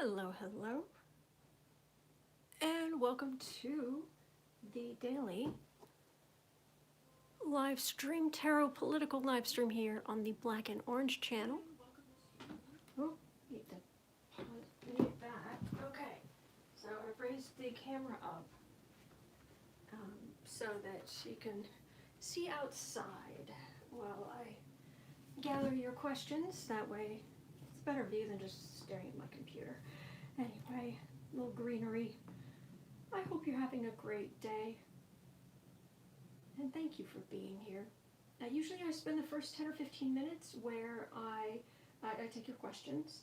Hello, hello, and welcome to the daily live stream, tarot political live stream here on the Black and Orange channel. Oh, need to mute that. Okay, so I've raised the camera up so that she can see outside while I gather your questions. That way, it's a better view than just staring at my computer. Anyway, a little greenery. I hope you're having a great day. And thank you for being here. Usually I spend the first 10 or 15 minutes where I take your questions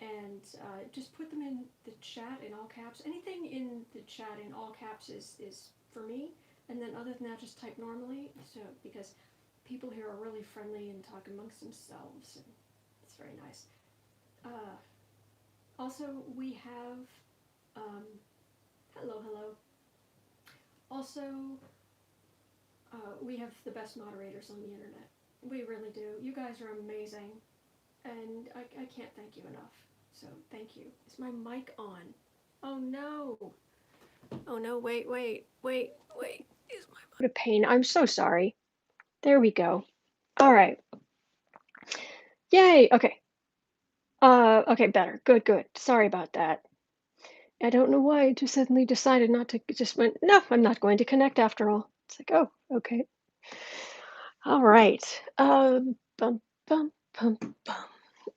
and just put them in the chat in all caps. Anything in the chat in all caps is for me, and then other than that, just type normally, so because people here are really friendly and talk amongst themselves, and it's very nice. Also, we have, hello. Also, we have the best moderators on the internet. We really do. You guys are amazing, and I can't thank you enough. So thank you. Is my mic on? Oh no. Oh no, wait. Is my mic? What a pain. I'm so sorry. There we go. All right. Yay. Okay. Okay, better. Good. Sorry about that. I don't know why I just suddenly decided not to, just went, no, I'm not going to connect after all. It's like, oh, okay. All right. Bum, bum, bum, bum.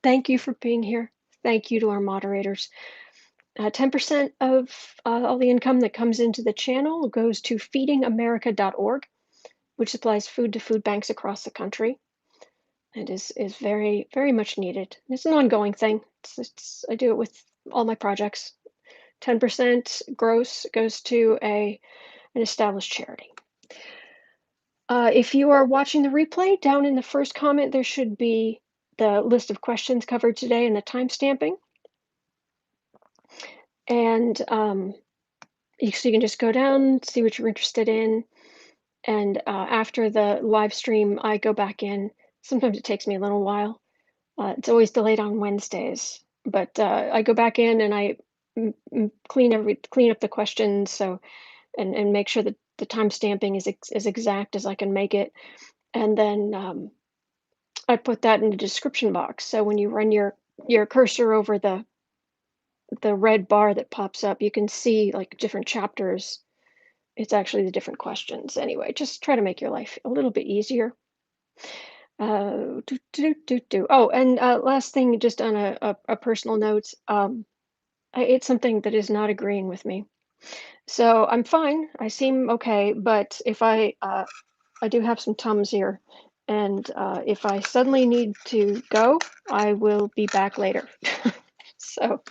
Thank you for being here. Thank you to our moderators. 10% of all the income that comes into the channel goes to feedingamerica.org, which supplies food to food banks across the country. It is very, very much needed. It's an ongoing thing. I do it with all my projects. 10% gross goes to an established charity. If you are watching the replay, down in the first comment, there should be the list of questions covered today and the timestamping. And so you can just go down, see what you're interested in. And after the live stream, I go back in. Sometimes it takes me a little while. It's always delayed on Wednesdays. But I go back in and I clean up the questions and make sure that the timestamping is as exact as I can make it. And then I put that in the description box. So when you run your cursor over the red bar that pops up, you can see like different chapters. It's actually the different questions. Anyway, just try to make your life a little bit easier. Oh, and last thing, just on a personal note, I ate something that is not agreeing with me. So I'm fine. I seem okay, but if I do have some Tums here, and if I suddenly need to go, I will be back later. So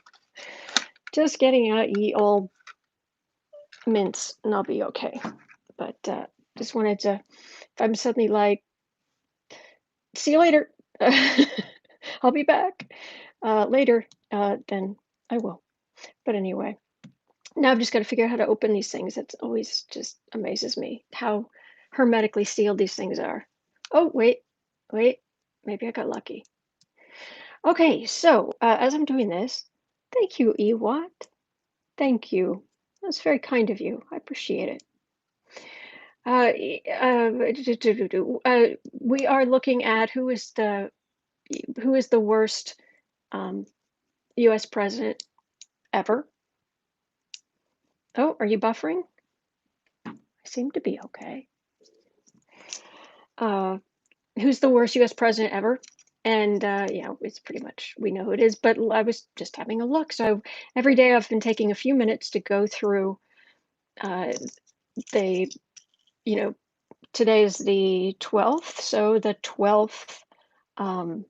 just getting out ye old mints, and I'll be okay. But just wanted to, if I'm suddenly like, see you later, I'll be back later, then I will. But anyway, now I've just got to figure out how to open these things. It always just amazes me how hermetically sealed these things are. Oh, wait, maybe I got lucky. Okay, so as I'm doing this, thank you, Ewat. Thank you. That's very kind of you. I appreciate it. We are looking at who is the worst U.S. president ever. Oh, are you buffering? I seem to be okay. Who's the worst U.S. president ever? And yeah, it's pretty much, we know who it is, but I was just having a look. So every day I've been taking a few minutes to go through today is the 12th, so the 12th, oh,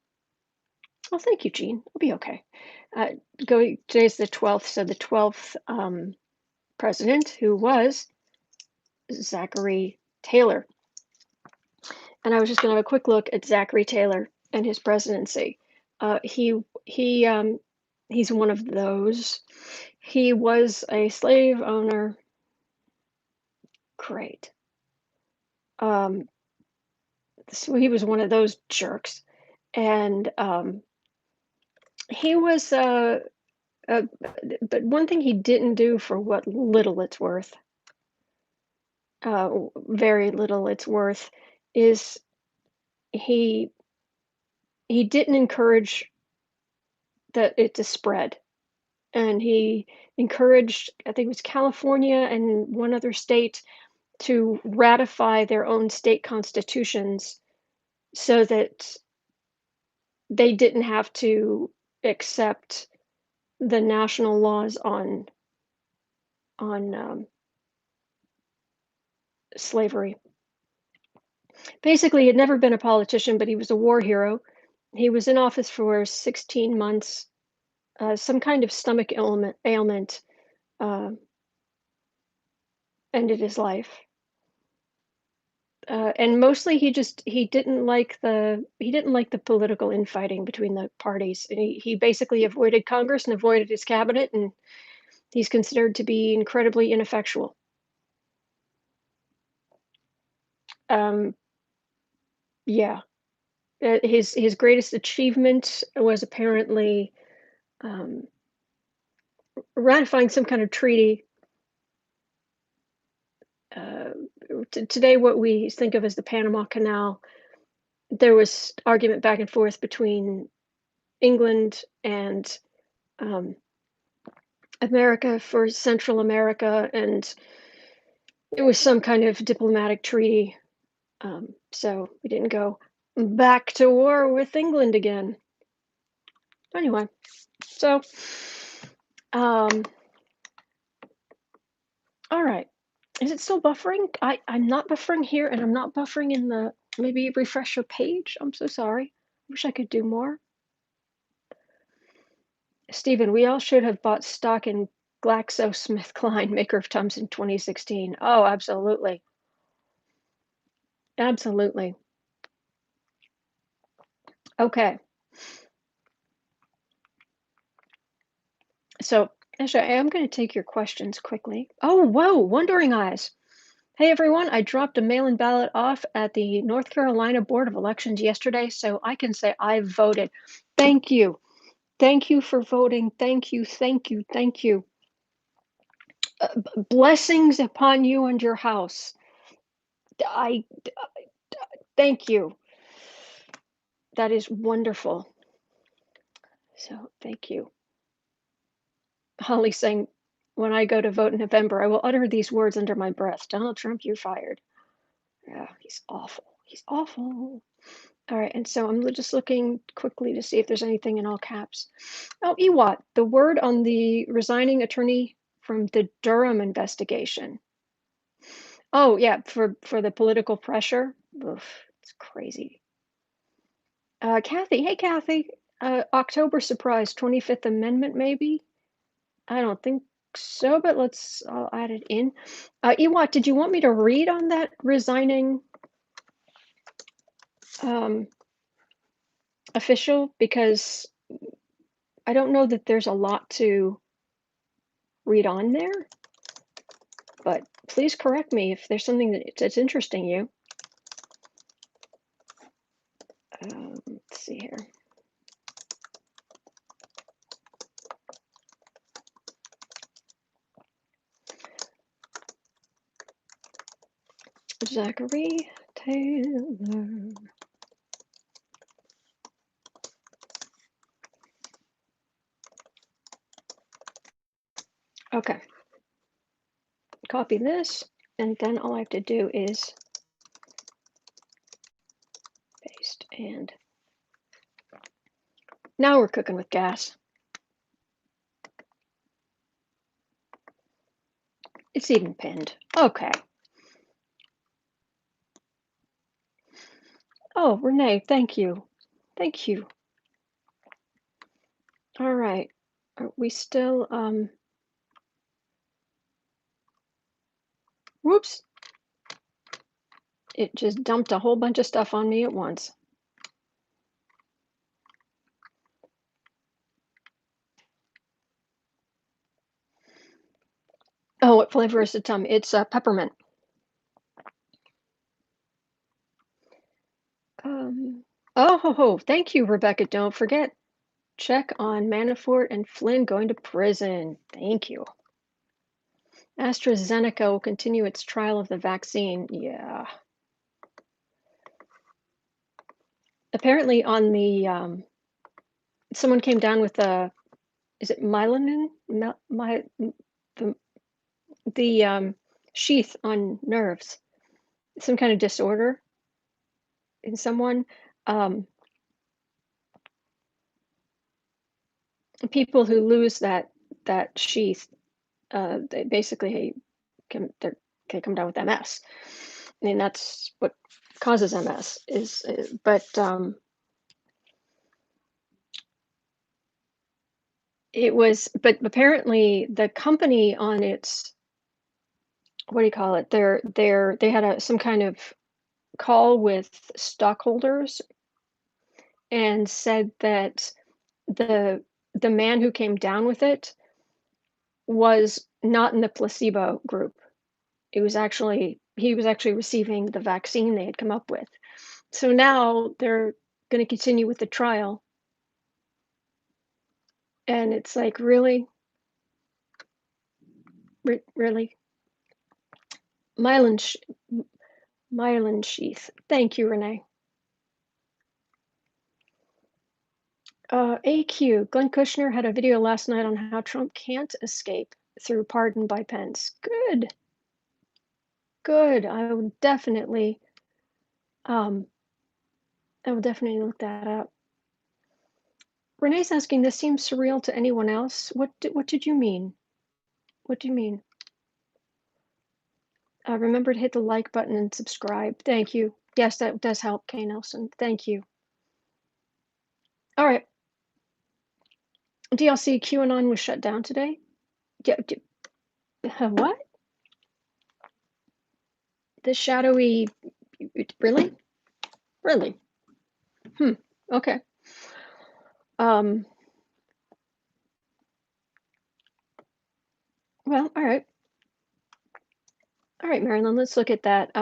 thank you, Jean, I'll be okay. Today's the 12th, so the 12th president, who was Zachary Taylor. And I was just going to have a quick look at Zachary Taylor and his presidency. He's one of those. He was a slave owner. Great. So he was one of those jerks, and he was But one thing he didn't do, for what little it's worth, very little it's worth, is he he didn't encourage it to spread. And he encouraged, I think it was California and one other state, to ratify their own state constitutions so that they didn't have to accept the national laws on slavery. Basically, he had never been a politician, but he was a war hero. He was in office for 16 months. Some kind of stomach ailment uh, ended his life. And mostly he didn't like the political infighting between the parties. And he basically avoided Congress and avoided his cabinet, and he's considered to be incredibly ineffectual. Um, yeah, his greatest achievement was apparently um, ratifying some kind of treaty. Uh, Today, what we think of as the Panama Canal, there was argument back and forth between England and um, America for Central America, and it was some kind of diplomatic treaty. So we didn't go back to war with England again. Anyway, so um, all right. Is it still buffering? I'm not buffering here, and I'm not buffering in the, maybe refresh your page. I'm so sorry. Wish I could do more. Stephen, we all should have bought stock in GlaxoSmithKline, maker of Tums, in 2016. Oh, absolutely. Absolutely. Okay. So, actually, I am going to take your questions quickly. Oh, whoa, Wondering Eyes. Hey, everyone. I dropped a mail-in ballot off at the North Carolina Board of Elections yesterday, so I can say I voted. Thank you. Thank you for voting. Thank you. Thank you. Thank you. Blessings upon you and your house. I thank you. That is wonderful. So, thank you. Holly saying, when I go to vote in November, I will utter these words under my breath. Donald Trump, you're fired. Yeah, he's awful. He's awful. All right, and so I'm just looking quickly to see if there's anything in all caps. Oh, EWAT, the word on the resigning attorney from the Durham investigation. Oh, yeah, for the political pressure. Oof, it's crazy. Kathy, hey Kathy. October surprise, 25th Amendment, maybe? I don't think so, but I'll add it in. Ewat, did you want me to read on that resigning um, official? Because I don't know that there's a lot to read on there, but please correct me if there's something that's interesting you. Let's see here. Zachary Taylor. Okay. Copy this, and then all I have to do is paste, and now we're cooking with gas. It's even pinned. Okay. Oh, Renee, thank you. Thank you. All right. Are we still, whoops. It just dumped a whole bunch of stuff on me at once. Oh, what flavor is the tum? It's peppermint. Um, oh, thank you, Rebecca. Don't forget. Check on Manafort and Flynn going to prison. Thank you. AstraZeneca will continue its trial of the vaccine. Yeah. Apparently on the, someone came down with a, is it myelin? The, the sheath on nerves. Some kind of disorder in someone. Um, People who lose that sheath, they basically they come down with MS. I mean, that's what causes MS but it was, but apparently the company on its, what do you call it? They had some kind of call with stockholders and said that the the man who came down with it was not in the placebo group. He was actually receiving the vaccine they had come up with. So now they're going to continue with the trial, and it's like, really, really, myelin sh- myelin sheath. Thank you, Renee. AQ, Glenn Kushner had a video last night on how Trump can't escape through pardon by Pence. Good, good. Um, I will definitely look that up. Renee's asking, this seems surreal to anyone else. What did you mean? What do you mean? Remember to hit the like button and subscribe. Thank you. Yes, that does help, Kay Nelson. Thank you. All right. DLC QAnon was shut down today. What? The shadowy. Really? Really? Okay. Um. Well, all right. All right, Marilyn. Let's look at that.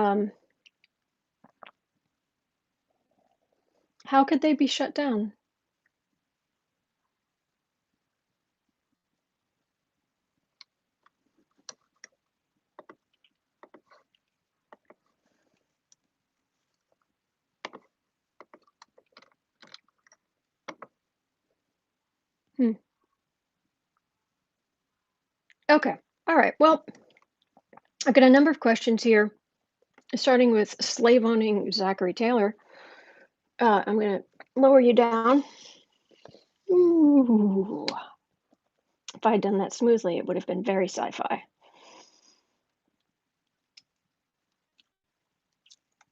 How could they be shut down? Hmm. Okay. All right. Well, I've got a number of questions here, starting with slave owning Zachary Taylor. I'm going to lower you down. Ooh. If I had done that smoothly, it would have been very sci-fi.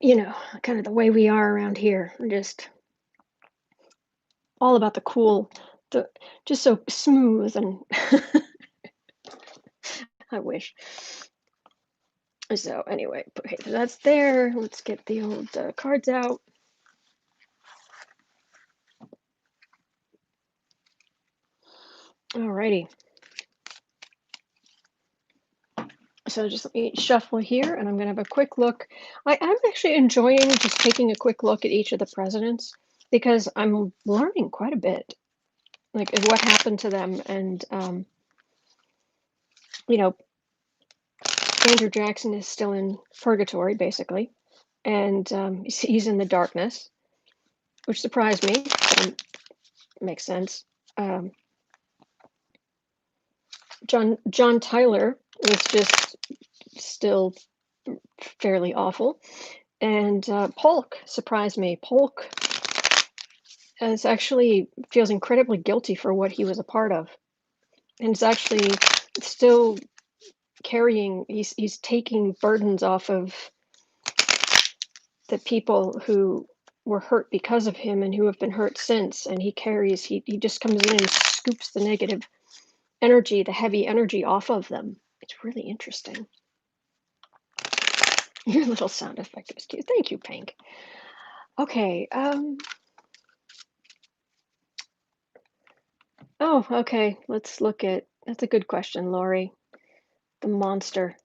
You know, kind of the way we are around here. We're just all about the cool, just so smooth and I wish. So anyway, okay, so that's there. Let's get the old cards out. Alrighty. So just let me shuffle here, and I'm going to have a quick look. I'm actually enjoying just taking a quick look at each of the presidents because I'm learning quite a bit, like what happened to them, and you know, Andrew Jackson is still in purgatory, basically, and he's in the darkness, which surprised me. Makes sense. Um, John Tyler was just still fairly awful, and Polk surprised me. Polk is actually feels incredibly guilty for what he was a part of, and is actually still carrying. He's taking burdens off of the people who were hurt because of him and who have been hurt since, and he just comes in and scoops the negative energy, the heavy energy off of them. It's really interesting. Your little sound effect was cute. Thank you, Pink. Okay. Oh, okay. Let's look at. That's a good question, Lori. The monster.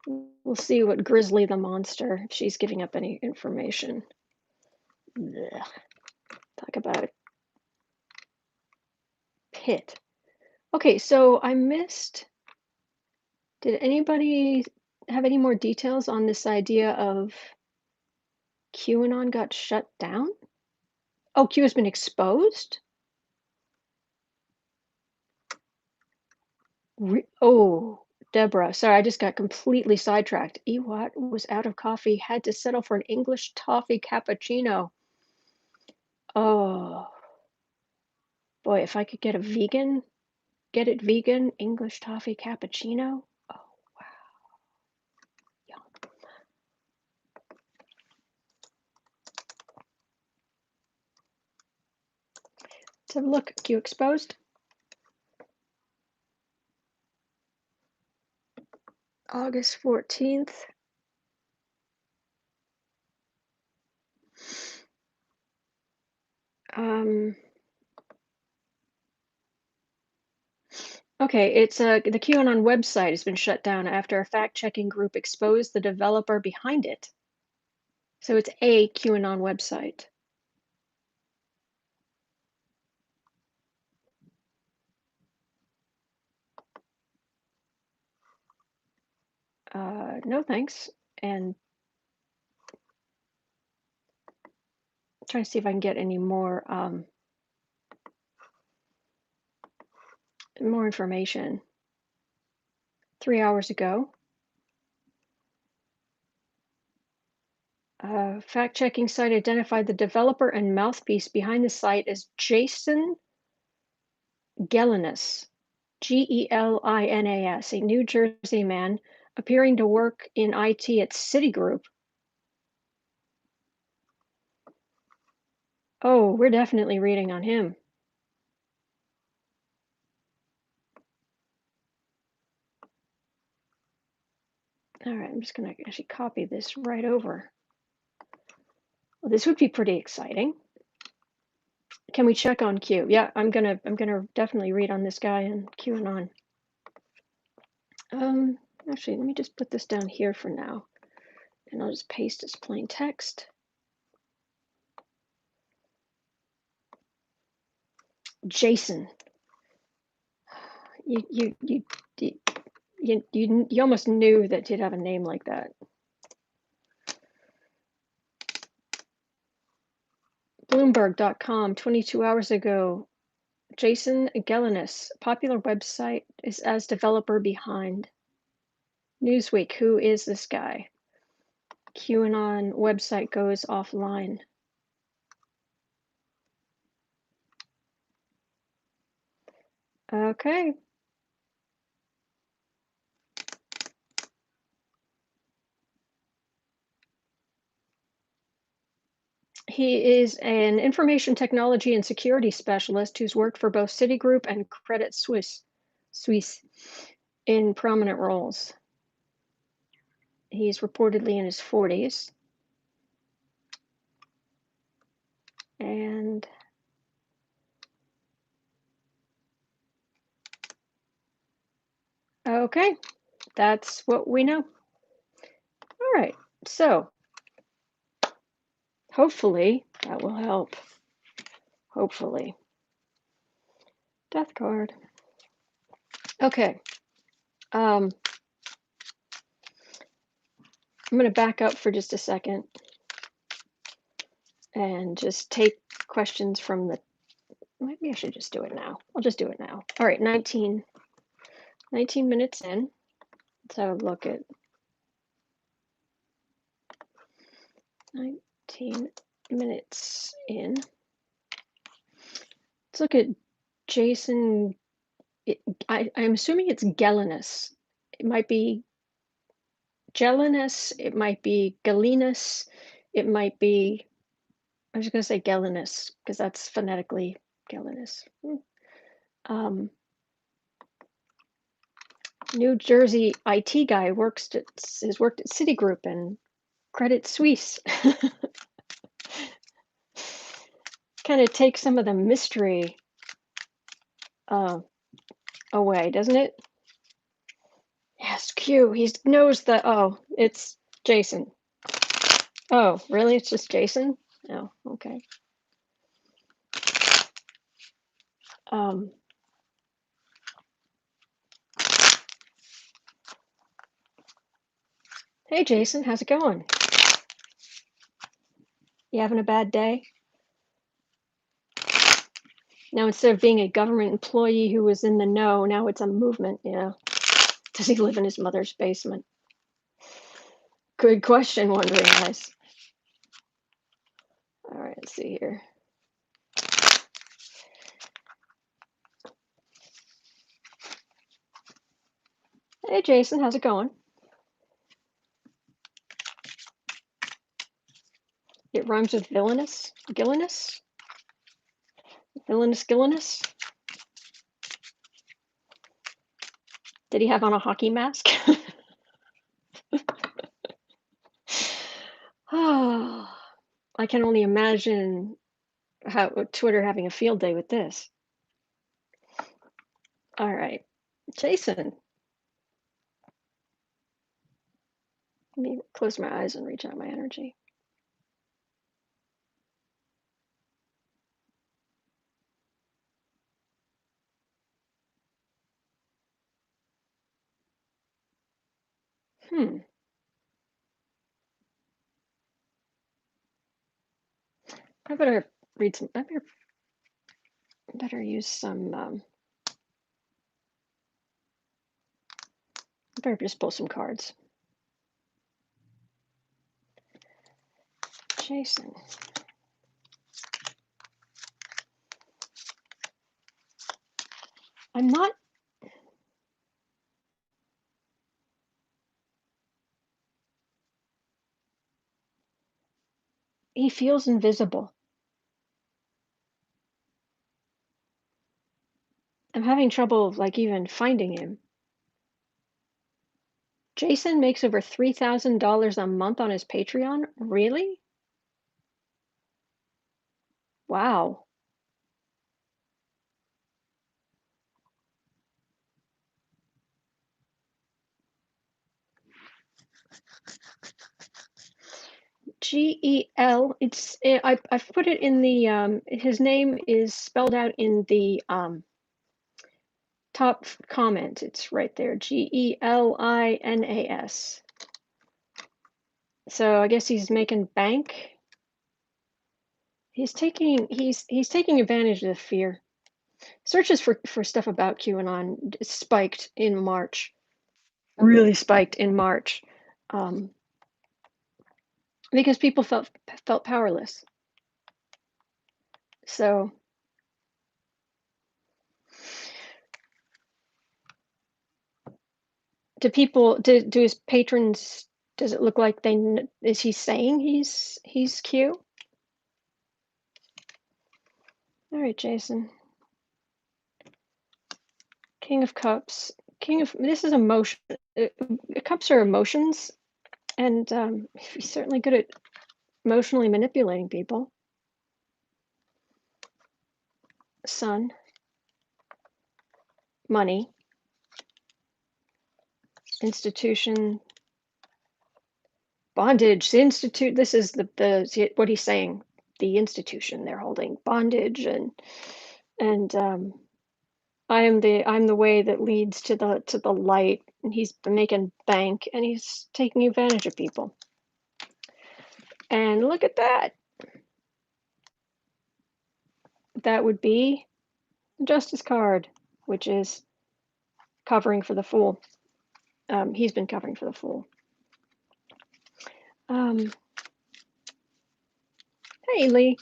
We'll see what Grizzly the monster, if she's giving up any information. Blech. Talk about hit. Okay, so I missed. Did anybody have any more details on this idea of QAnon got shut down? Oh, Q has been exposed? Oh, Deborah, sorry, I just got completely sidetracked. Ewat was out of coffee, had to settle for an English toffee cappuccino. Oh, boy, if I could get it vegan, English toffee cappuccino. Oh, wow. Yum. Let's have a look. Q exposed. August 14th. Okay, it's the QAnon website has been shut down after a fact-checking group exposed the developer behind it. So it's a QAnon website. No thanks. And trying to see if I can get any more information. 3 hours ago, fact-checking site identified the developer and mouthpiece behind the site as Jason Gelinas, Gelinas, a New Jersey man appearing to work in IT at Citigroup. Oh, we're definitely reading on him. All right, I'm just going to actually copy this right over. Well, this would be pretty exciting. Can we check on Q? Yeah, I'm gonna definitely read on this guy and QAnon. Actually, let me just put this down here for now, and I'll just paste as plain text. Jason, you almost knew that he'd have a name like that. Bloomberg.com, 22 hours ago. Jason Gelinas, popular website, is as developer behind. Newsweek, who is this guy? QAnon website goes offline. Okay. He is an information technology and security specialist who's worked for both Citigroup and Credit Suisse in prominent roles. He's reportedly in his 40s. And okay, that's what we know. All right, so hopefully that will help. Hopefully. Death card. Okay. I'm going to back up for just a second and just take questions from the. Maybe I should just do it now. I'll just do it now. All right, 19 minutes in. Let's have a look at 19 minutes in. Let's look at Jason. I'm assuming it's Gelinas. It might be Gelinas. It might be Gelinas. It might be. I was going to say Gelinas because that's phonetically Gelinas. New Jersey IT guy has worked at Citigroup and Credit Suisse. Kind of takes some of the mystery away, doesn't it? Yes, Q. He knows that. Oh, it's Jason. Oh, really? It's just Jason? Oh, okay. Hey Jason, how's it going? You having a bad day? Now instead of being a government employee who was in the know, now it's a movement, you know? Does he live in his mother's basement? Good question, wondering eyes. All right, let's see here. Hey Jason, how's it going? It rhymes with villainous? Gelinas? Villainous Gelinas? Did he have on a hockey mask? Oh, I can only imagine how Twitter having a field day with this. All right, Jason. Let me close my eyes and reach out my energy. I better read some. I better use some. I better just pull some cards. Jason. I'm not. He feels invisible. I'm having trouble, like, even finding him. Jason makes over $3,000 a month on his Patreon? Really? Wow. Gel. It's. I've put it in the. His name is spelled out in the top comment. It's right there. Gelinas. So I guess he's making bank. He's taking advantage of the fear. Searches for stuff about QAnon spiked in March. Really spiked in March. Because people felt powerless. So do his patrons, does it look like is he saying he's Q? All right, Jason. King of Cups. This is emotion. Cups are emotions, and he's certainly good at emotionally manipulating people. Sun. Money. Institution. Bondage. The institute. This is what he's saying. The institution they're holding bondage, and I'm the way that leads to the light, and he's making bank, and he's taking advantage of people. And look at that. That would be the Justice card, which is covering for the Fool. He's been covering for the Fool. Hey, Lee.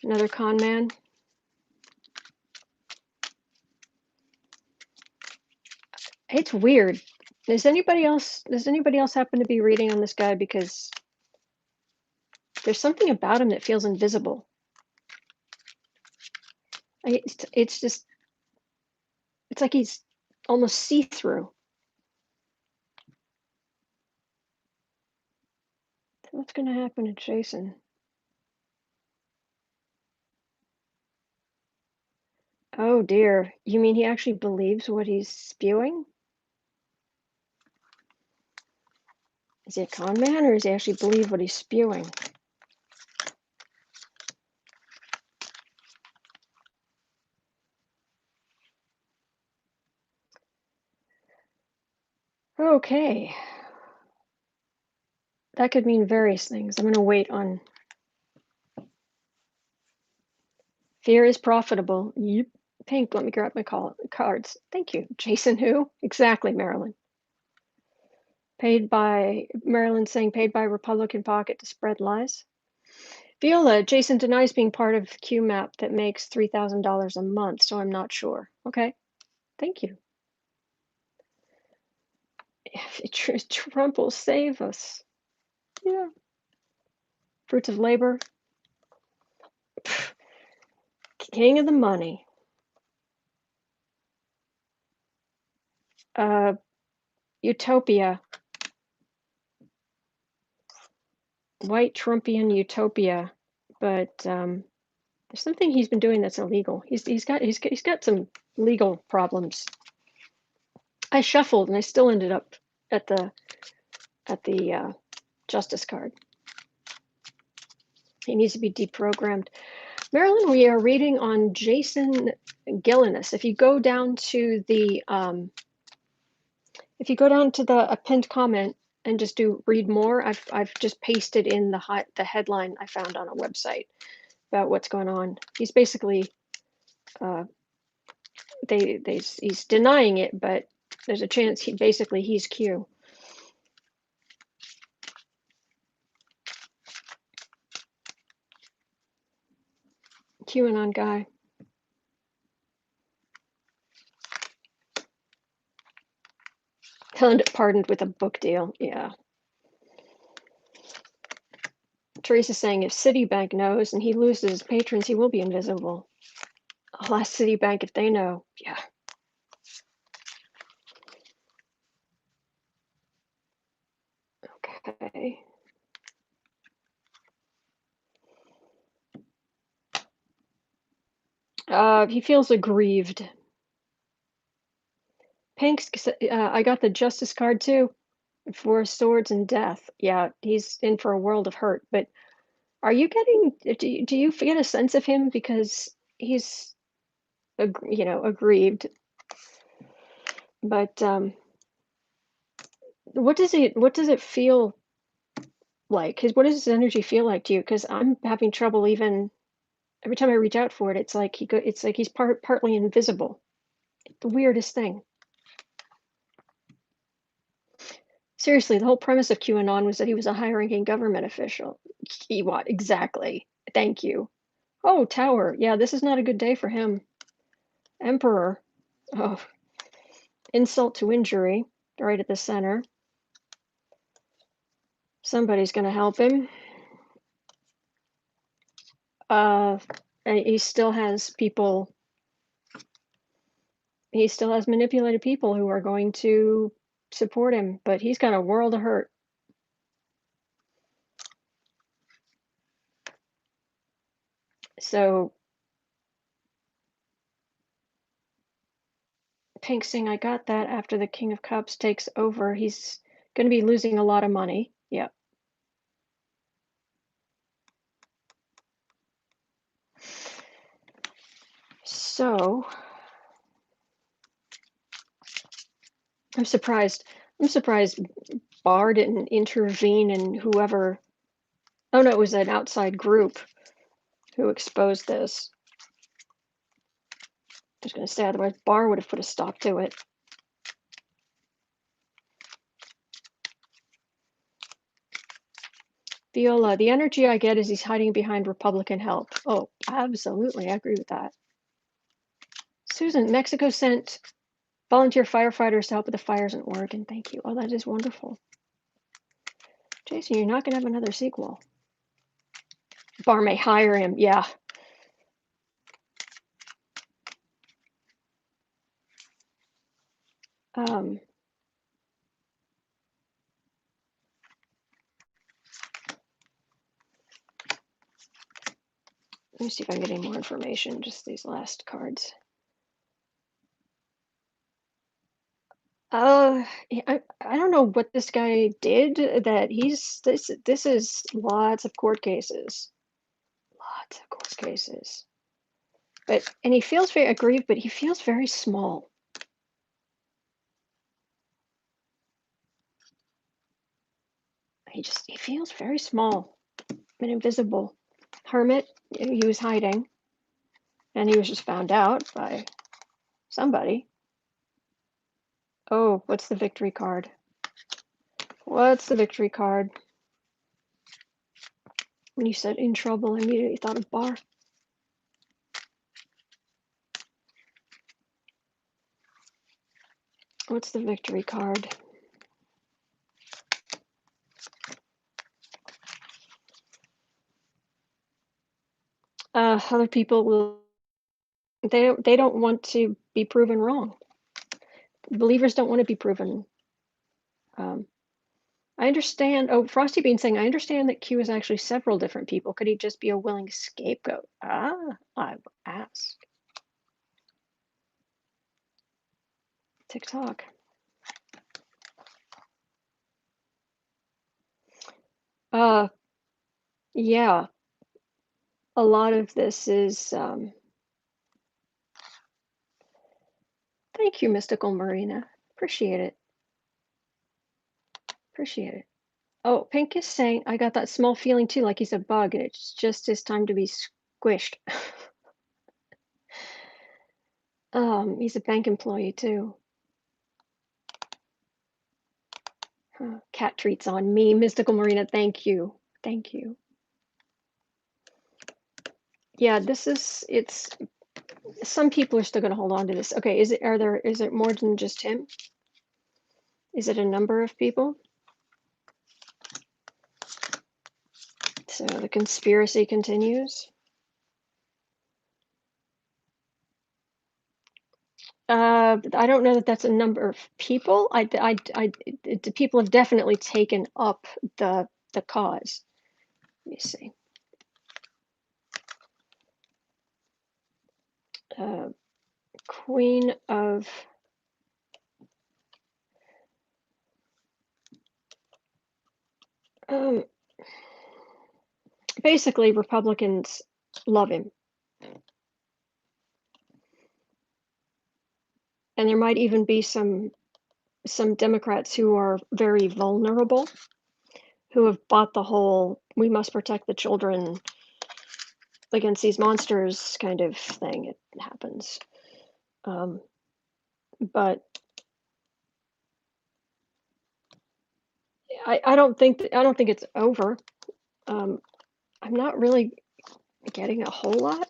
Another con man. It's weird. Does anybody else happen to be reading on this guy? Because there's something about him that feels invisible. It's just, it's like he's almost see-through. What's going to happen to Jason? Oh dear. You mean he actually believes what he's spewing? Is he a con man, or does he actually believe what he's spewing? Okay. That could mean various things. I'm going to wait on fear is profitable. Yep. Pink, let me grab my cards. Thank you. Jason who? Exactly, Marilyn. Marilyn saying paid by Republican pocket to spread lies. Viola, Jason denies being part of QMAP that makes $3,000 a month, so I'm not sure. Okay, thank you. Trump will save us. Yeah. Fruits of labor. King of the money. Utopia. White Trumpian utopia. But there's something he's been doing that's illegal. He's got some legal problems. I shuffled and I still ended up at the justice card. He needs to be deprogrammed. Marilyn, we are reading on Jason Gelinas. If you go down to the pinned comment and just do read more, I've just pasted in the headline I found on a website about what's going on. He's basically he's denying it, but there's a chance he's Q. QAnon guy. Pardoned with a book deal. Yeah. Teresa's saying if Citibank knows and he loses his patrons, he will be invisible. I'll ask Citibank if they know. Yeah. Okay. He feels aggrieved. Pink's, I got the justice card too. Four swords and death. Yeah, he's in for a world of hurt. But are you getting? Do you get a sense of him because he's, aggrieved? But what does it feel like? What does his energy feel like to you? Because I'm having trouble even. Every time I reach out for it, it's like he's partly invisible. The weirdest thing. Seriously, the whole premise of QAnon was that he was a high-ranking government official. What exactly? Thank you. Oh, Tower. Yeah, this is not a good day for him. Emperor. Oh, insult to injury. Right at the center. Somebody's going to help him. He still has people. He still has manipulated people who are going to support him, but he's got a world of hurt. So Pink saying, I got that after the King of Cups takes over. He's going to be losing a lot of money. Yeah. So I'm surprised Barr didn't intervene and whoever. Oh no, it was an outside group who exposed this. I was going to say, otherwise Barr would have put a stop to it. Viola, the energy I get is he's hiding behind Republican help. Oh, absolutely, I agree with that. Susan, Mexico sent volunteer firefighters to help with the fires in Oregon. Thank you. Oh, that is wonderful. Jason, you're not going to have another sequel. Barr may hire him. Yeah. Let me see if I can get any more information. Just these last cards. I don't know what this guy did. That this is lots of court cases. Lots of court cases. And he feels very aggrieved, but he feels very small. he feels very small and invisible. Hermit, he was hiding, and he was just found out by somebody. Oh, what's the victory card? What's the victory card? When you said in trouble, I immediately thought of bar. What's the victory card? Other people will. They don't want to be proven wrong. Believers don't want to be proven. Um, I understand. Oh, Frosty Bean saying, I understand that Q is actually several different people. Could he just be a willing scapegoat? Ah, I would ask. TikTok. Yeah. A lot of this is. Thank you, Mystical Marina. Appreciate it. Appreciate it. Oh, Pink is saying, I got that small feeling too, like he's a bug, and it's just his time to be squished. He's a bank employee too. Cat treats on me, Mystical Marina. Thank you. Thank you. Yeah, it's some people are still going to hold on to this. Okay, is it more than just him? Is it a number of people? So the conspiracy continues. I don't know that that's a number of people. The people have definitely taken up the cause. Let me see. Queen of basically Republicans love him, and there might even be some Democrats who are very vulnerable, who have bought the whole "we must protect the children against these monsters" kind of thing. It happens, but I don't think it's over. I'm not really getting a whole lot.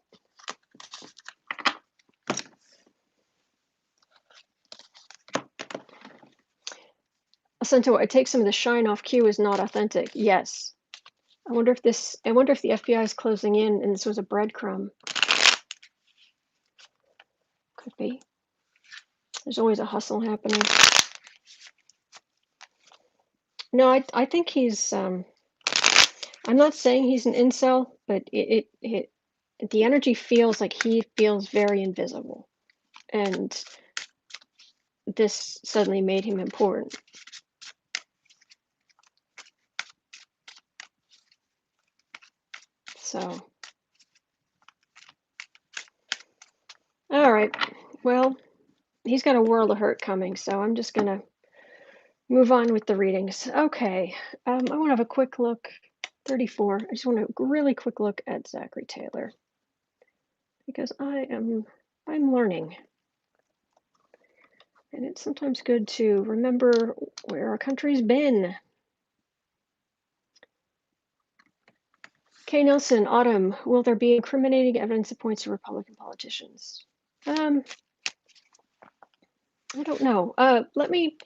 Sento, it takes some of the shine off Q is not authentic. Yes. I wonder if the FBI is closing in and this was a breadcrumb. Could be. There's always a hustle happening. No, I think he's I'm not saying he's an incel, but the energy feels like he feels very invisible. And this suddenly made him important. So, all right. Well, he's got a world of hurt coming, so I'm just gonna move on with the readings. Okay. I want to have a quick look. 34. I just want a really quick look at Zachary Taylor because I'm learning. And it's sometimes good to remember where our country's been. Kay Nelson, Autumn, will there be incriminating evidence that points to Republican politicians? I don't know. Let me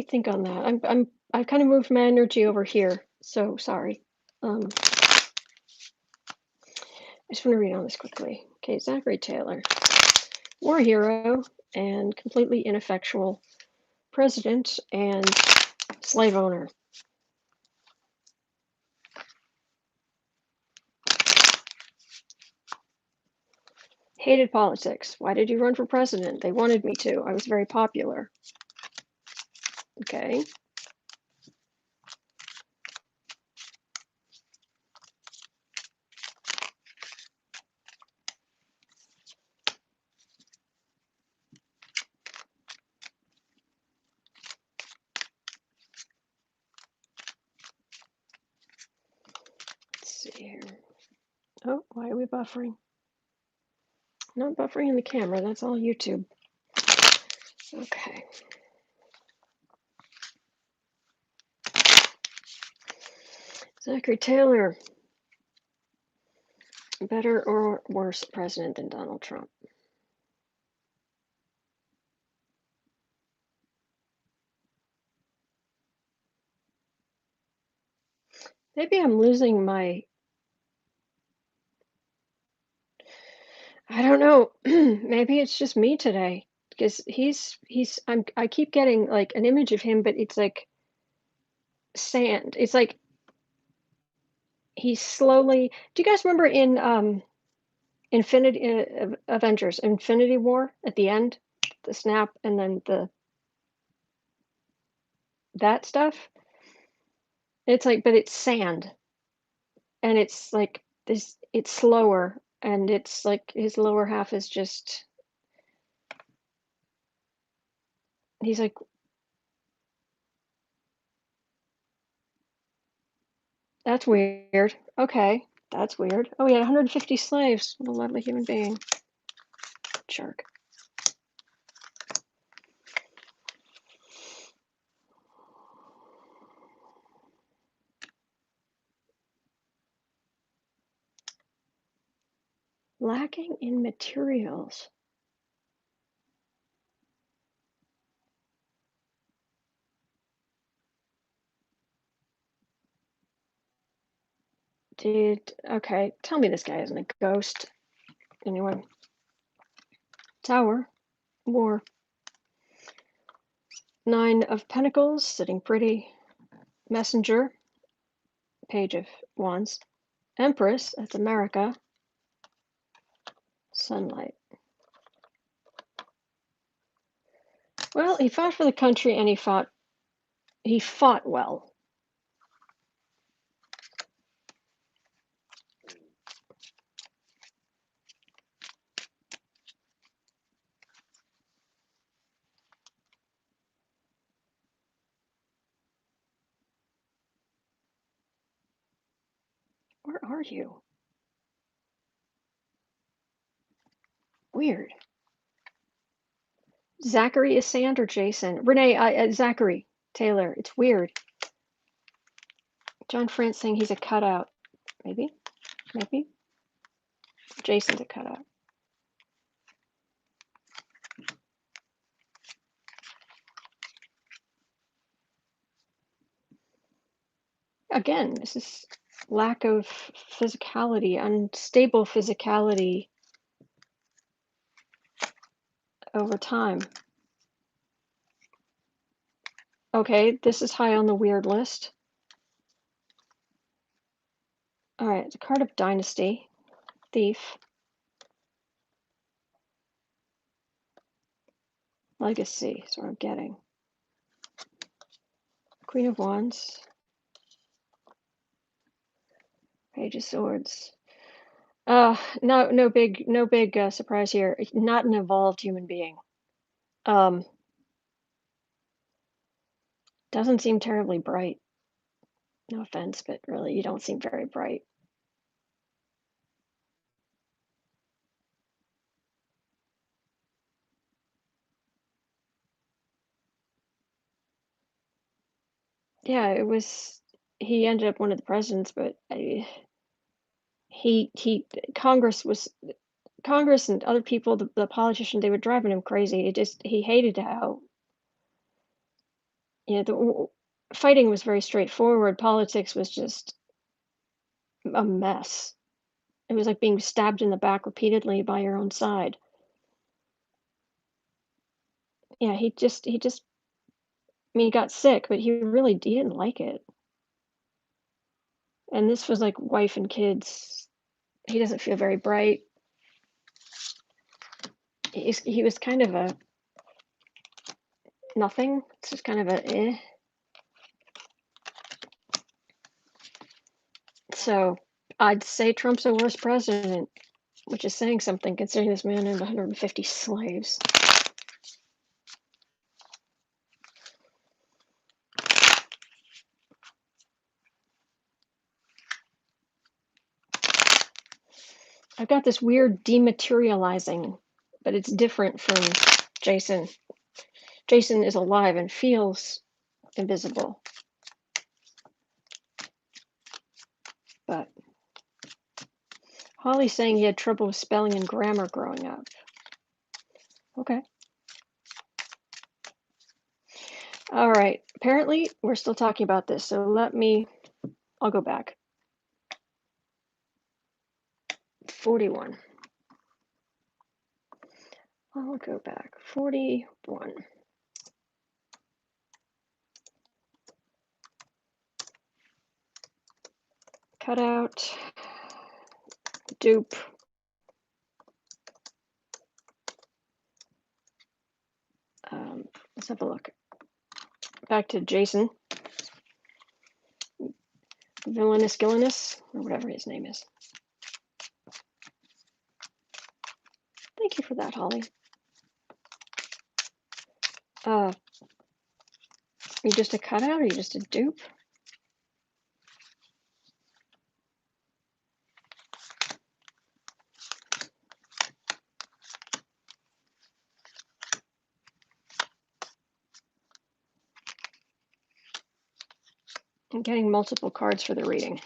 think on that. I've kind of moved my energy over here, so sorry. I just want to read on this quickly. Okay, Zachary Taylor, war hero and completely ineffectual president and slave owner. Hated politics. Why did you run for president? They wanted me to. I was very popular. Okay. we buffering? Not buffering in the camera, that's all YouTube. Okay. Zachary Taylor, better or worse president than Donald Trump? Maybe I'm losing my, I don't know. Maybe it's just me today because I keep getting like an image of him, but it's like sand. It's like he's slowly. Do you guys remember in Infinity Avengers Infinity War at the end, the snap and then that stuff? It's like, but it's sand, and it's like this. It's slower, and it's like his lower half is just. He's like, that's weird. Okay, that's weird. Oh, he had 150 slaves. What a lovely human being. Jerk. Lacking in materials. Okay, tell me this guy isn't a ghost. Anyone? Tower. War. 9 of Pentacles, sitting pretty. Messenger. Page of Wands. Empress, that's America. Sunlight. Well, he fought for the country and he fought well. Where are you? Weird. Zachary is Sand or Jason? Renee, Zachary Taylor. It's weird. John France saying he's a cutout. Maybe? Maybe? Jason's a cutout. Again, this is lack of physicality, unstable physicality over time. Okay, this is high on the weird list. All right, it's a card of Dynasty. Thief. Legacy is what I'm getting. Queen of Wands. Page of Swords. No big surprise here. Not an evolved human being. Doesn't seem terribly bright. No offense, but really, you don't seem very bright. Yeah, it was. He ended up one of the presidents, but Congress and other people, the politicians, they were driving him crazy. He hated how, the fighting was very straightforward. Politics was just a mess. It was like being stabbed in the back repeatedly by your own side. Yeah, I mean, he got sick, but he didn't like it. And this was like wife and kids. He doesn't feel very bright. He was kind of a nothing. It's just kind of a eh. So I'd say Trump's a worse president, which is saying something considering this man had 150 slaves. I've got this weird dematerializing, but it's different from Jason. Jason is alive and feels invisible. But Holly's saying he had trouble with spelling and grammar growing up. Okay. All right. Apparently, we're still talking about this, so I'll go back. 41. I'll go back. 41. Cutout. Dupe. Let's have a look. Back to Jason. Gelinas, or whatever his name is. Thank you for that, Holly. You just a cutout, or you just a dupe? I'm getting multiple cards for the reading.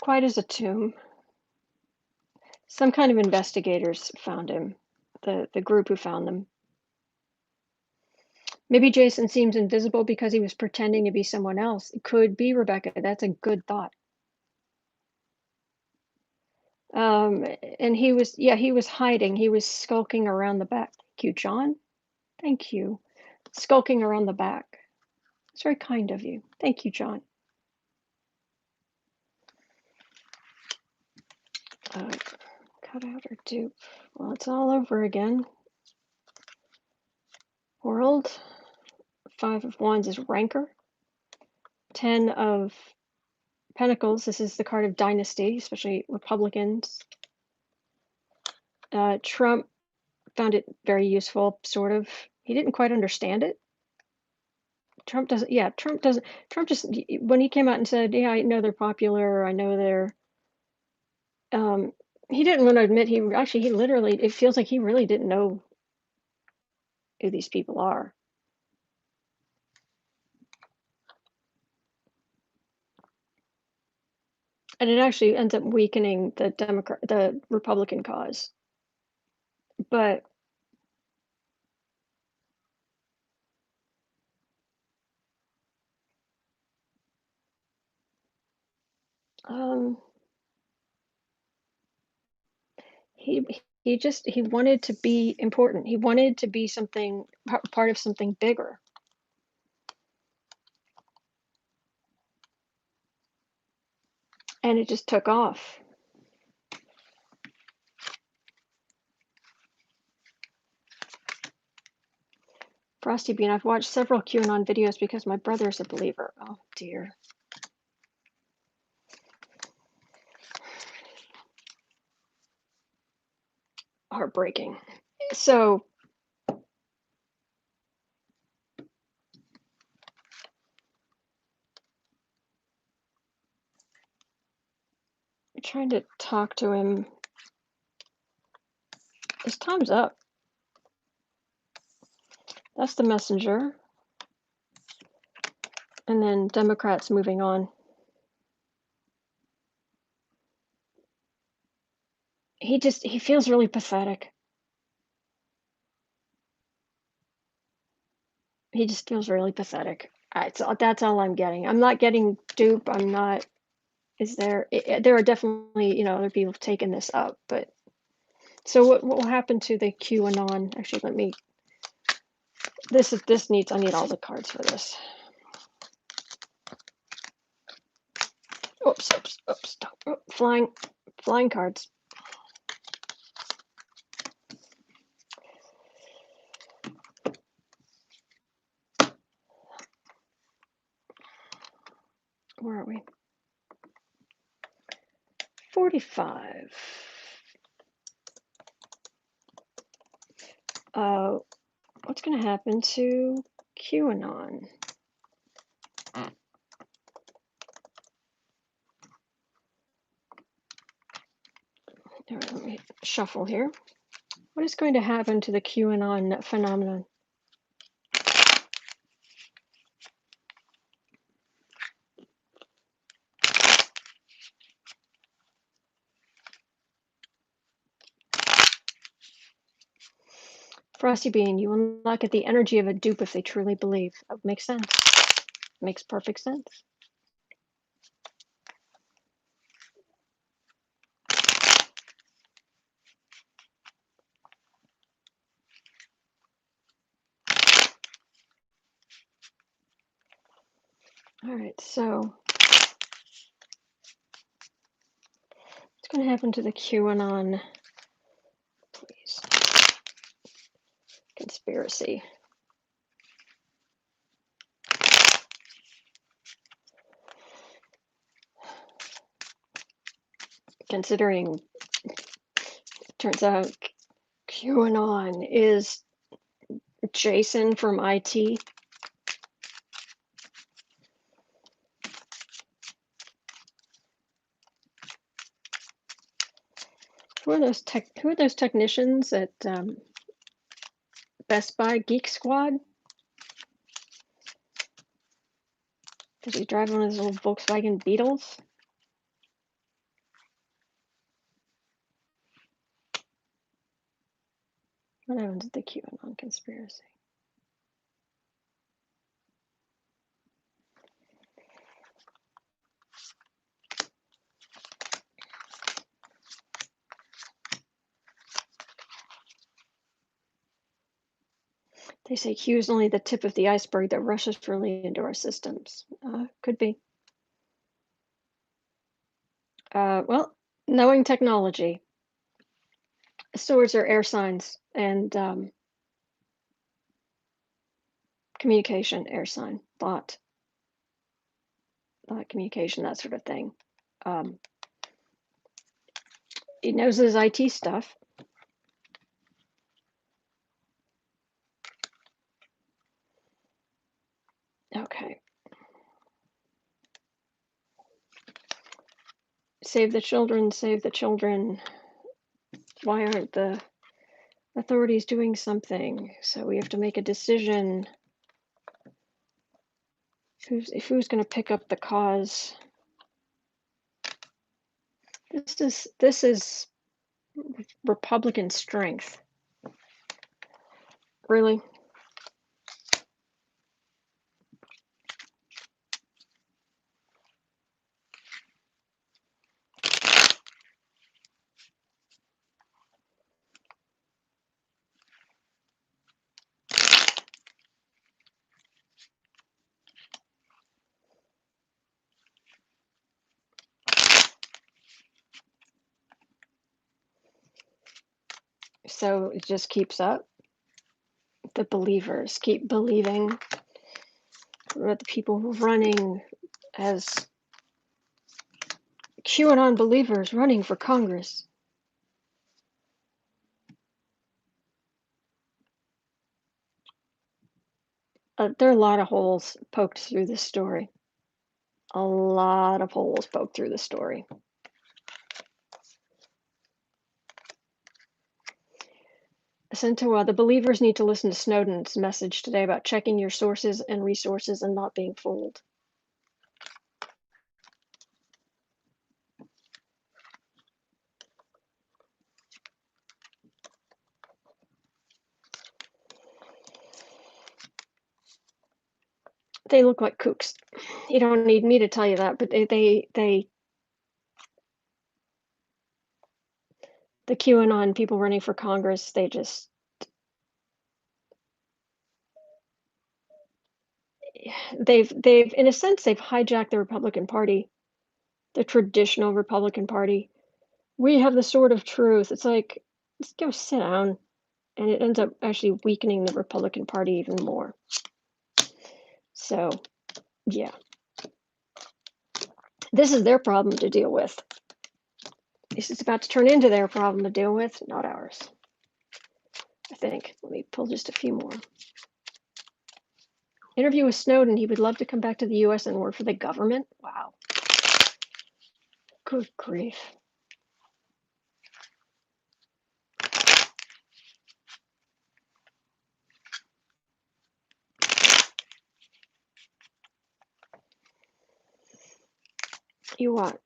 Quiet as a tomb. Some kind of investigators found him, the group who found them. Maybe Jason seems invisible because he was pretending to be someone else. It could be, Rebecca. That's a good thought. And he was hiding. He was skulking around the back. Thank you, John. Thank you. Skulking around the back. It's very kind of you. Thank you, John. Cutout or dupe? Well, it's all over again. World. 5 of Wands is rancor. 10 of Pentacles. This is the card of dynasty, especially Republicans. Trump found it very useful, sort of. He didn't quite understand it. Trump doesn't, Trump just, when he came out and said, yeah, I know they're popular, I know they're, he didn't want to admit, he literally, it feels like he really didn't know who these people are. And it actually ends up weakening the Republican cause. But he wanted to be important. He wanted to be something, part of something bigger. And it just took off. Frosty Bean, I've watched several QAnon videos because my brother's a believer. Oh dear. Heartbreaking. So I'm trying to talk to him. His time's up. That's the messenger. And then Democrats moving on. He feels really pathetic. He just feels really pathetic. That's all I'm getting. I'm not getting dupe. I'm not. There are definitely, other people taking this up, but so what will happen to the QAnon? Actually, I need all the cards for this. Oops, stop. Oh, flying cards. Where are we? 45. What's going to happen to QAnon? All right, let me shuffle here. What is going to happen to the QAnon phenomenon? Frosty Bean, you will not get the energy of a dupe if they truly believe. That makes sense. Makes perfect sense. All right, so what's going to happen to the QAnon, please? Conspiracy. Considering, turns out QAnon is Jason from IT. Who are those technicians at Best Buy Geek Squad? Does he drive one of those little Volkswagen Beetles? What happened to the QAnon conspiracy? They say Q is only the tip of the iceberg that rushes freely into our systems. Could be. Well, knowing technology. Swords are air signs, and communication, air sign, thought, communication, that sort of thing. He knows his IT stuff. Okay. Save the children, save the children. Why aren't the authorities doing something? So we have to make a decision. Who's going to pick up the cause? This is Republican strength. Really? So it just keeps up. The believers keep believing. The people running as QAnon believers running for Congress. There are a lot of holes poked through this story. A lot of holes poked through the story. So the believers need to listen to Snowden's message today about checking your sources and resources and not being fooled. They look like kooks. You don't need me to tell you that, but the QAnon people running for Congress, they've in a sense they've hijacked the Republican Party, the traditional Republican Party. We have the sword of truth. It's like, just go sit down, and it ends up actually weakening the Republican Party even more. So, yeah, this is their problem to deal with. This is about to turn into their problem to deal with, not ours. I think. Let me pull just a few more. Interview with Snowden. He would love to come back to the U.S. and work for the government. Wow. Good grief. You what?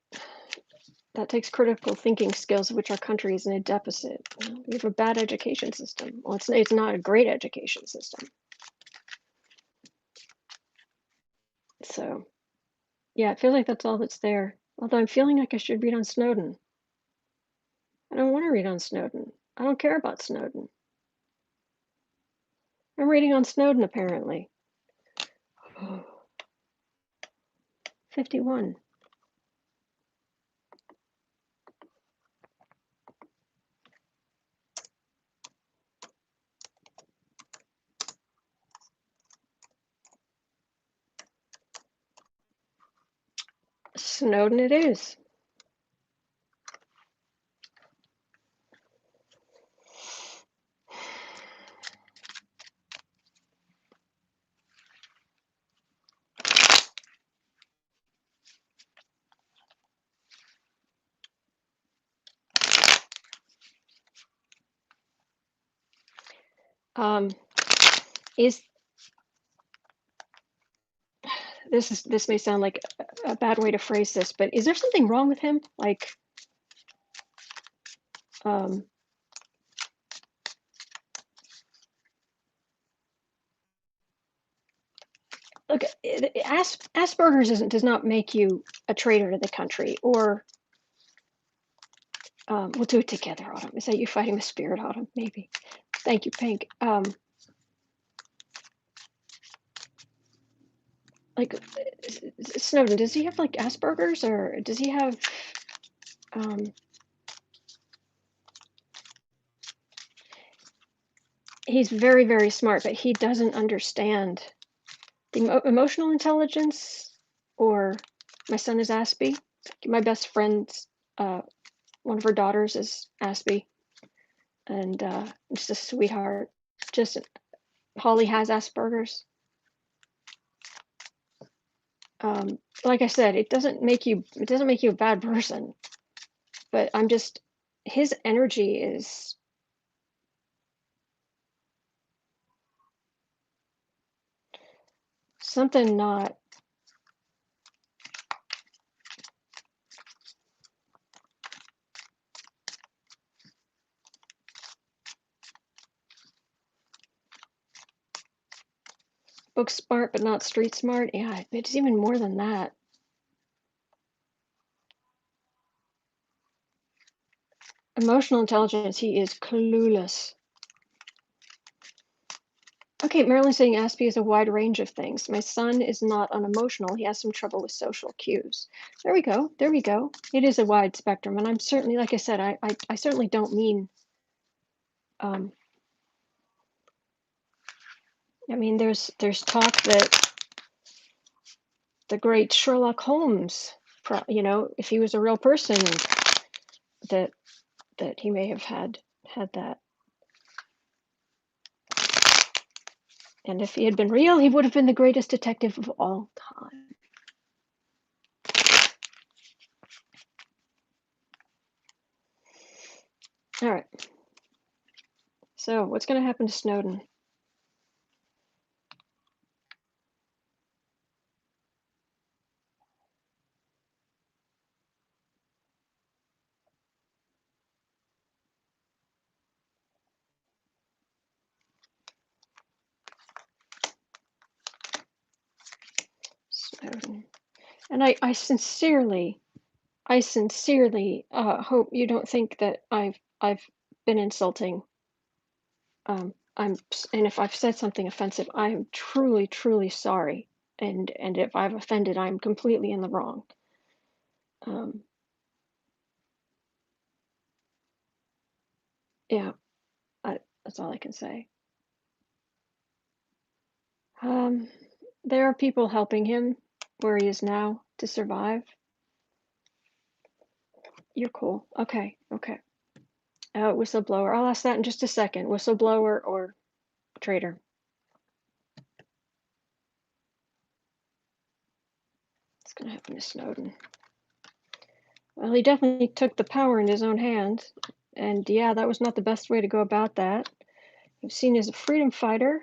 That takes critical thinking skills, of which our country is in a deficit. We have a bad education system. Well, it's not a great education system. So, yeah, I feel like that's all that's there. Although I'm feeling like I should read on Snowden. I don't want to read on Snowden. I don't care about Snowden. I'm reading on Snowden, apparently. 51. Snowden it is. Is this may sound like a bad way to phrase this, but is there something wrong with him? Like, look, Asperger's does not make you a traitor to the country, or we'll do it together, Autumn. Is that you fighting the spirit, Autumn? Maybe. Thank you, Pink. Like, Snowden, does he have like Asperger's, or does he have he's very, very smart, but he doesn't understand the emotional intelligence, or my son is Aspie. My best friend's one of her daughters is Aspie, and just a sweetheart. Just Holly has Asperger's. Like I said, it doesn't make you a bad person, but I'm just, his energy is something not. Book smart, but not street smart. Yeah, it's even more than that. Emotional intelligence, he is clueless. Okay, Marilyn's saying Aspie is a wide range of things. My son is not unemotional. He has some trouble with social cues. There we go. There we go. It is a wide spectrum, and I'm certainly, like I said, I certainly don't mean. I mean, there's talk that the great Sherlock Holmes, you know, if he was a real person, that he may have had that. And if he had been real, he would have been the greatest detective of all time. All right. So what's going to happen to Snowden? Snowden. And I sincerely hope you don't think that I've been insulting. And if I've said something offensive, I am truly, truly sorry. And if I've offended, I'm completely in the wrong. Yeah, that's all I can say. There are people helping him where he is now to survive. You're cool. Okay, okay. Whistleblower. I'll ask that in just a second. Whistleblower or traitor? What's going to happen to Snowden? Well, he definitely took the power in his own hands. And yeah, that was not the best way to go about that. He was seen as a freedom fighter.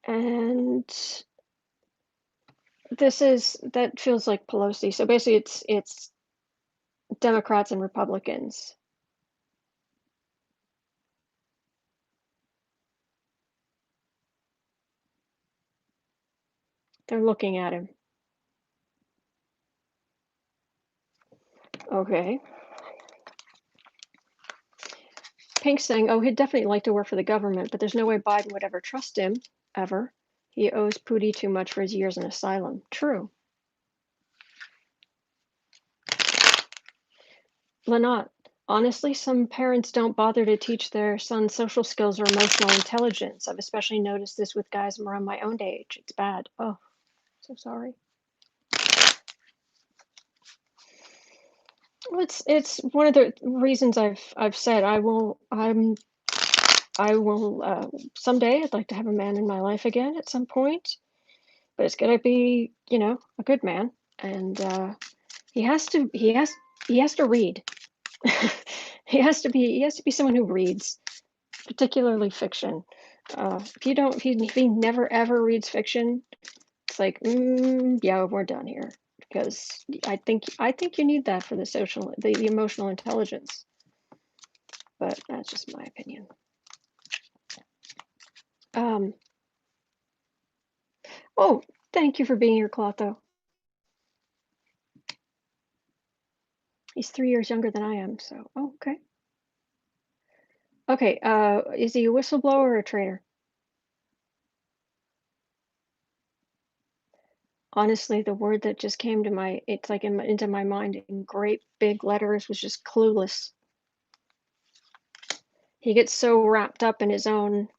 And That feels like Pelosi. So basically, it's Democrats and Republicans. They're looking at him. Okay. Pink's saying, "Oh, he'd definitely like to work for the government, but there's no way Biden would ever trust him, ever. He owes Pooty too much for his years in asylum." True. Lynott, honestly, some parents don't bother to teach their sons social skills or emotional intelligence. I've especially noticed this with guys around my own age. It's bad. Oh, so sorry. Well, it's one of the reasons I've said I will someday I'd like to have a man in my life again at some point, but it's gonna be, a good man, and he has to he has he has to read. He has to be someone who reads, particularly fiction. If he never ever reads fiction, it's like, yeah, we're done here, because I think you need that for the emotional intelligence. But that's just my opinion. Um, oh, thank you for being here, Clotho. He's 3 years younger than I am, so okay. Okay, is he a whistleblower or a traitor? Honestly, the word that just came to it's like into my mind in great big letters was just clueless. He gets so wrapped up in his own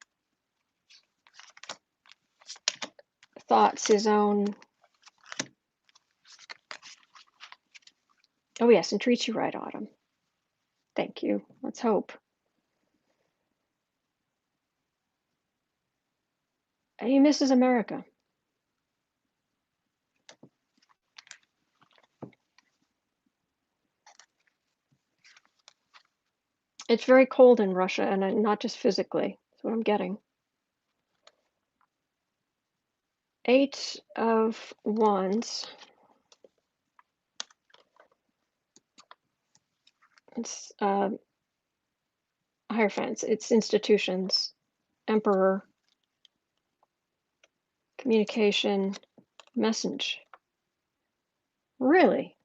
thoughts, his own. Oh yes, and treats you right, Autumn. Thank you. Let's hope. And he misses America. It's very cold in Russia, and not just physically. That's what I'm getting. 8 of Wands. It's Hierophants. It's institutions. Emperor. Communication. Message. Really?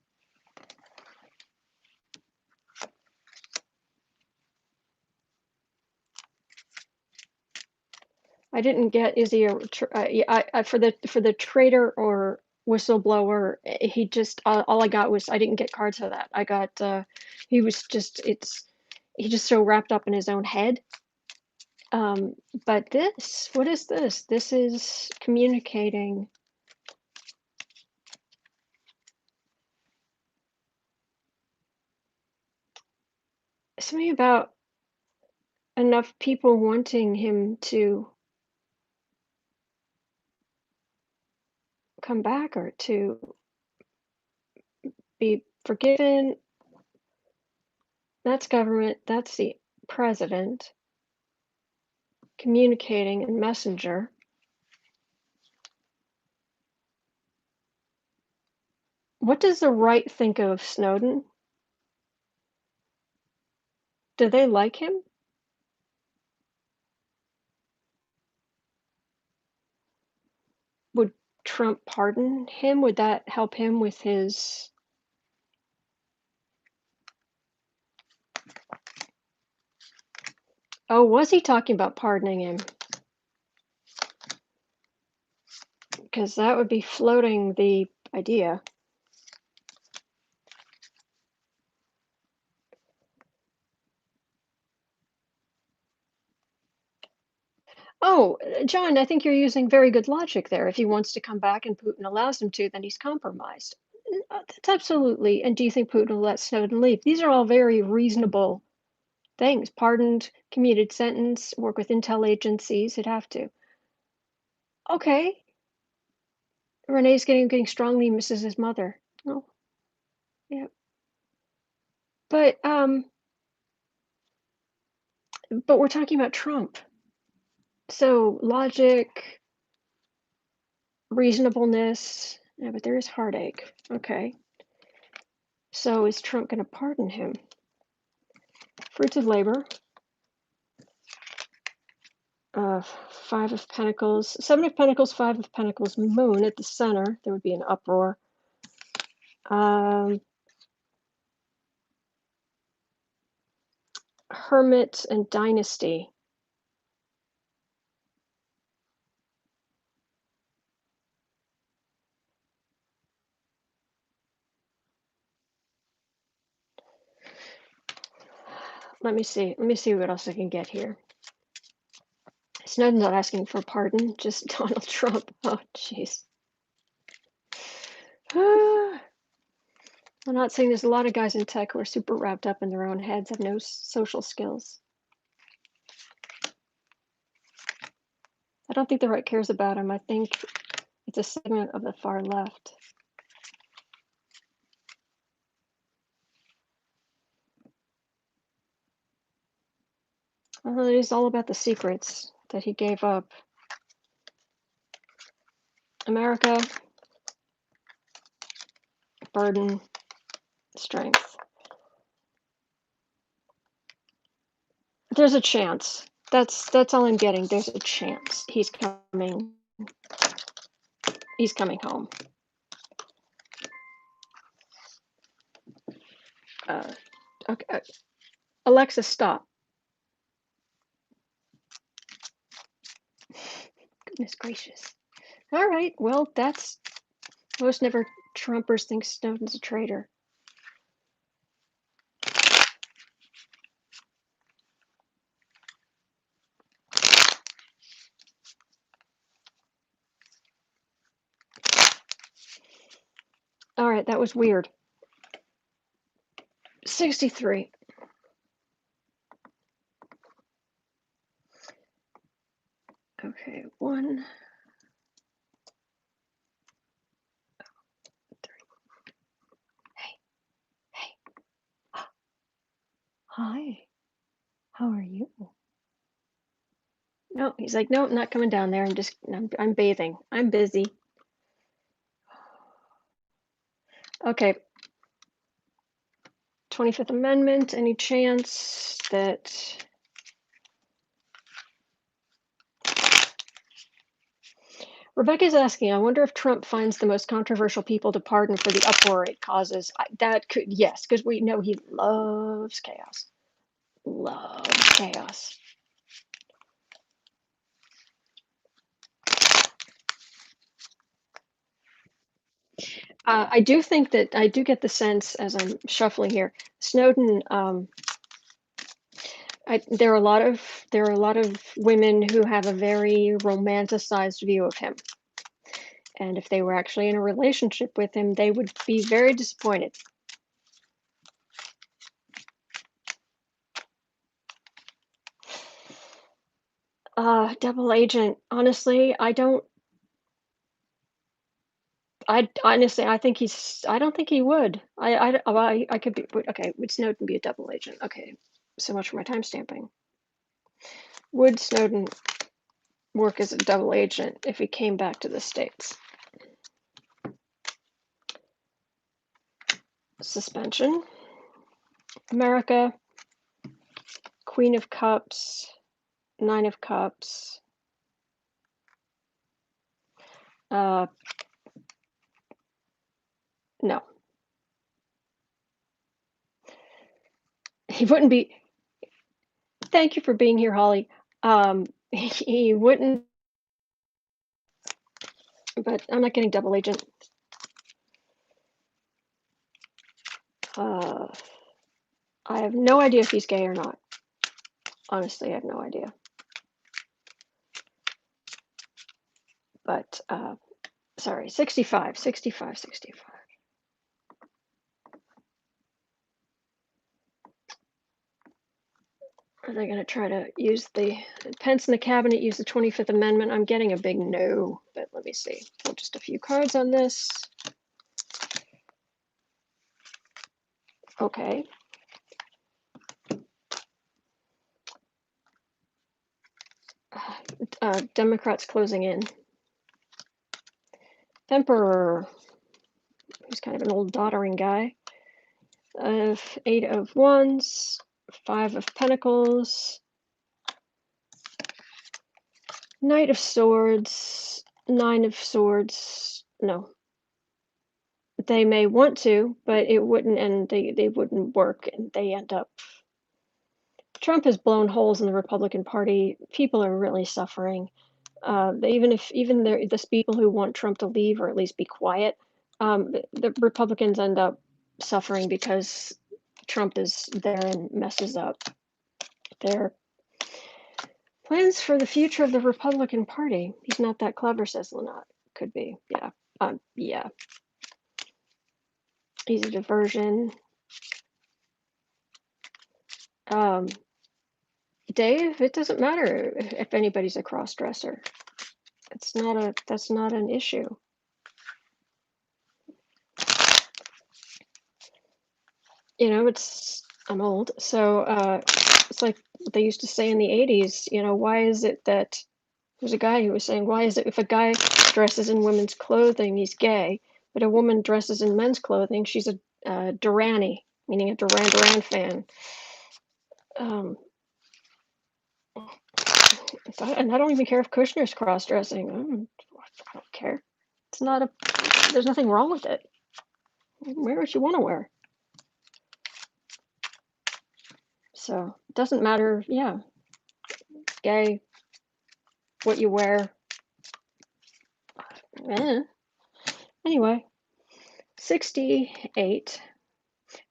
I didn't get, is he yeah, for the traitor or whistleblower, he just, all I got was, I didn't get cards for that. I got, he was just, he just so wrapped up in his own head. But what is this? This is communicating. Something about enough people wanting him to come back or to be forgiven. That's government. That's the president communicating and messenger. What does the right think of Snowden? Do they like him? Would Trump pardon him? Would that help him with his? Oh, was he talking about pardoning him? Because that would be floating the idea. Oh, John, I think you're using very good logic there. If he wants to come back and Putin allows him to, then he's compromised. That's absolutely. And do you think Putin will let Snowden leave? These are all very reasonable things. Pardoned, commuted sentence, work with intel agencies. He'd have to. Okay. Renee's getting strongly misses his mother. Oh, yeah. But but we're talking about Trump. So logic, reasonableness, Yeah, but there is heartache. Okay. So is Trump going to pardon him? Fruits of labor. Five of Pentacles, Seven of Pentacles, Five of Pentacles, Moon at the center. There would be an uproar. Hermit and Dynasty. Let me see. Let me see what else I can get here. Snowden's not asking for pardon, just Donald Trump. Oh, jeez. I'm not saying there's a lot of guys in tech who are super wrapped up in their own heads, have no social skills. I don't think the right cares about him. I think it's a segment of the far left. It is all about the secrets that he gave up. America, burden, strength. There's a chance. That's all I'm getting. There's a chance he's coming. He's coming home. Okay. Alexa, stop. Goodness gracious. All right. Well, that's most never Trumpers think Snowden's a traitor. All right, that was weird. 63. Okay, 1, 3. Hey. Hi. How are you? No, he's like, no, I'm not coming down there. I'm bathing. I'm busy. Okay. 25th Amendment, any chance that Rebecca's asking, I wonder if Trump finds the most controversial people to pardon for the uproar it causes. That could, yes, because we know he loves chaos. Loves chaos. I do think that I do get the sense as I'm shuffling here, Snowden. There are a lot of women who have a very romanticized view of him, and if they were actually in a relationship with him, they would be very disappointed. Double agent. Honestly, I don't. I honestly, I think he's. I don't think he would. I could be. Okay, would Snowden be a double agent? Okay, so much for my time stamping. Would Snowden work as a double agent if he came back to the States? Suspension. America. Queen of Cups. Nine of Cups. No. He wouldn't be. Thank you for being here, Holly. He wouldn't. But I'm not getting double agent. I have no idea if he's gay or not. Honestly, I have no idea. But, sorry, 65. Are they going to try to use the Pence in the cabinet, use the 25th Amendment? I'm getting a big no, but let me see. Pull just a few cards on this. Okay. Democrats closing in. Emperor. He's kind of an old doddering guy. 8 of Wands, 5 of Pentacles, Knight of Swords, 9 of Swords. No. They may want to, but it wouldn't, and they wouldn't work, and they end up. Trump has blown holes in the Republican Party. People are really suffering. Even the people who want Trump to leave or at least be quiet, the Republicans end up suffering because Trump is there and messes up their plans for the future of the Republican Party. He's not that clever, says Lynott. Could be, yeah. Yeah. He's a diversion. Dave, it doesn't matter if anybody's a cross-dresser. That's not an issue. You know, I'm old, so it's like what they used to say in the 80s, you know, why is it that there's a guy who was saying, why is it if a guy dresses in women's clothing, he's gay, but a woman dresses in men's clothing, she's a Durrani, meaning a Duran Duran fan. And I don't even care if Kushner's cross-dressing. I don't care. It's not a. There's nothing wrong with it. Wear what you want to wear. So it doesn't matter. Yeah, gay, what you wear. Anyway, 68.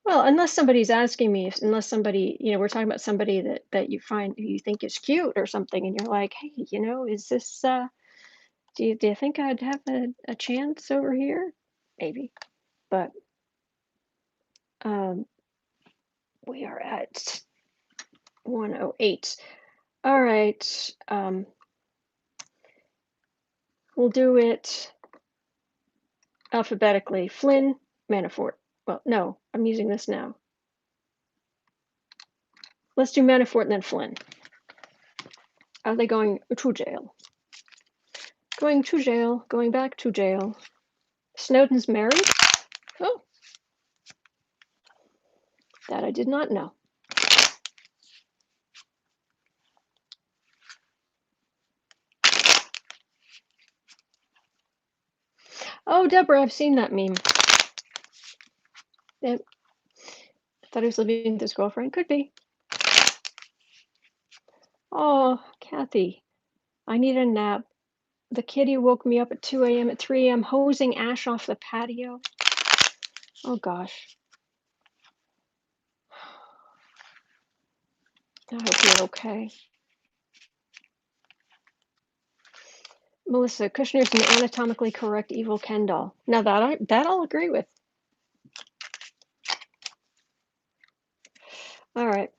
Well, unless somebody's asking me, unless somebody, you know, we're talking about somebody that you find who you think is cute or something, and you're like, hey, you know, is this? Do you think I'd have a chance over here? Maybe, but we are at 108. All right. We'll do it alphabetically. Flynn, Manafort. Well, no, I'm using this now. Let's do Manafort and then Flynn. Are they going to jail? Going to jail, going back to jail. Snowden's married? Oh. That I did not know. Oh, Deborah, I've seen that meme. Yep. I thought he was living with his girlfriend. Could be. Oh, Kathy, I need a nap. The kitty woke me up at 2 a.m. at 3 a.m. hosing ash off the patio. Oh, gosh. I hope you're okay. Melissa, Kushner's an anatomically correct evil Ken doll. Now that I'll agree with. All right.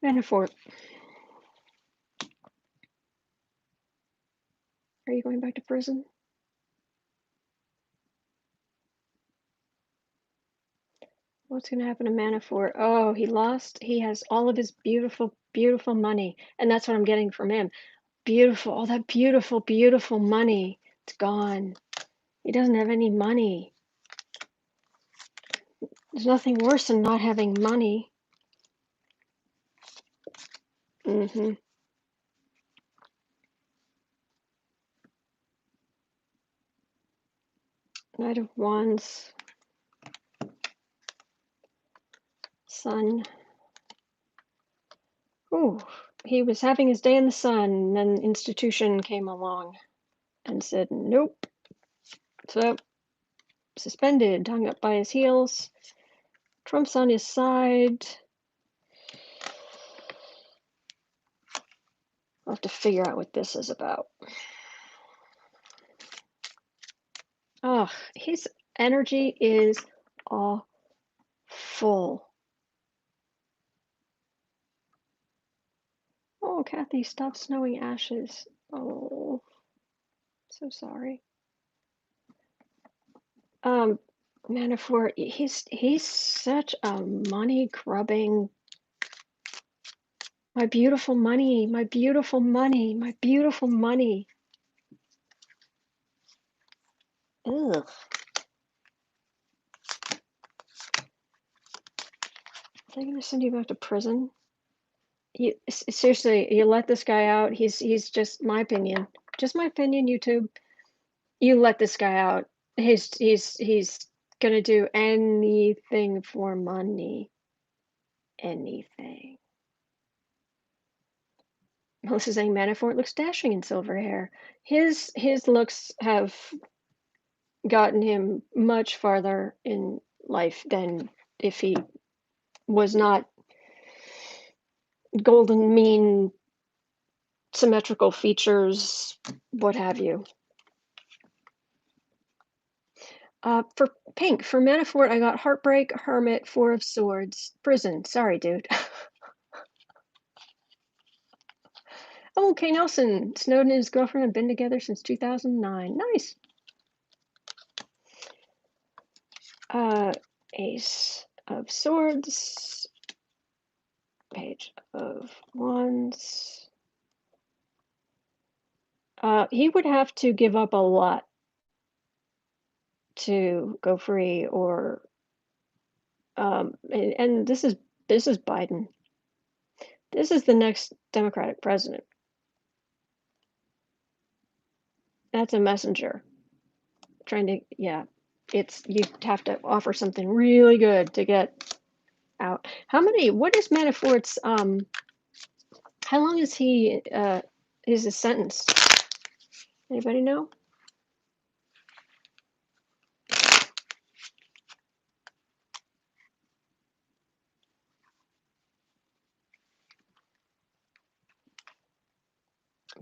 Manafort. Are you going back to prison? What's going to happen to Manafort? Oh, he lost. He has all of his beautiful, beautiful money. And that's what I'm getting from him. Beautiful. All that beautiful, beautiful money. It's gone. He doesn't have any money. There's nothing worse than not having money. Mm-hmm. Knight of Wands. Sun. Ooh, he was having his day in the sun, and then institution came along and said, nope. So, suspended, hung up by his heels. Trump's on his side. I'll have to figure out what this is about. Oh, his energy is full. Oh, Kathy, stop snowing ashes. Oh, so sorry. Manafort, he's such a money grubbing. My beautiful money, my beautiful money, my beautiful money. Ugh. They're gonna send you back to prison. You seriously, you let this guy out. He's just my opinion. Just my opinion, YouTube. You let this guy out. He's gonna do anything for money. Anything. Melissa's saying Manafort looks dashing in silver hair. His looks have gotten him much farther in life than if he was not golden mean, symmetrical features, what have you. For pink, for Manafort, I got Heartbreak, Hermit, Four of Swords, Prison. Sorry, dude. Oh, K. Nelson. Snowden and his girlfriend have been together since 2009. Nice. Ace of Swords. Page of Wands. He would have to give up a lot to go free, or and this is Biden. This is the next Democratic president. That's a messenger. Trying to, yeah, it's, you have to offer something really good to get out. What is Manafort's, how long is he, is his sentence? Anybody know?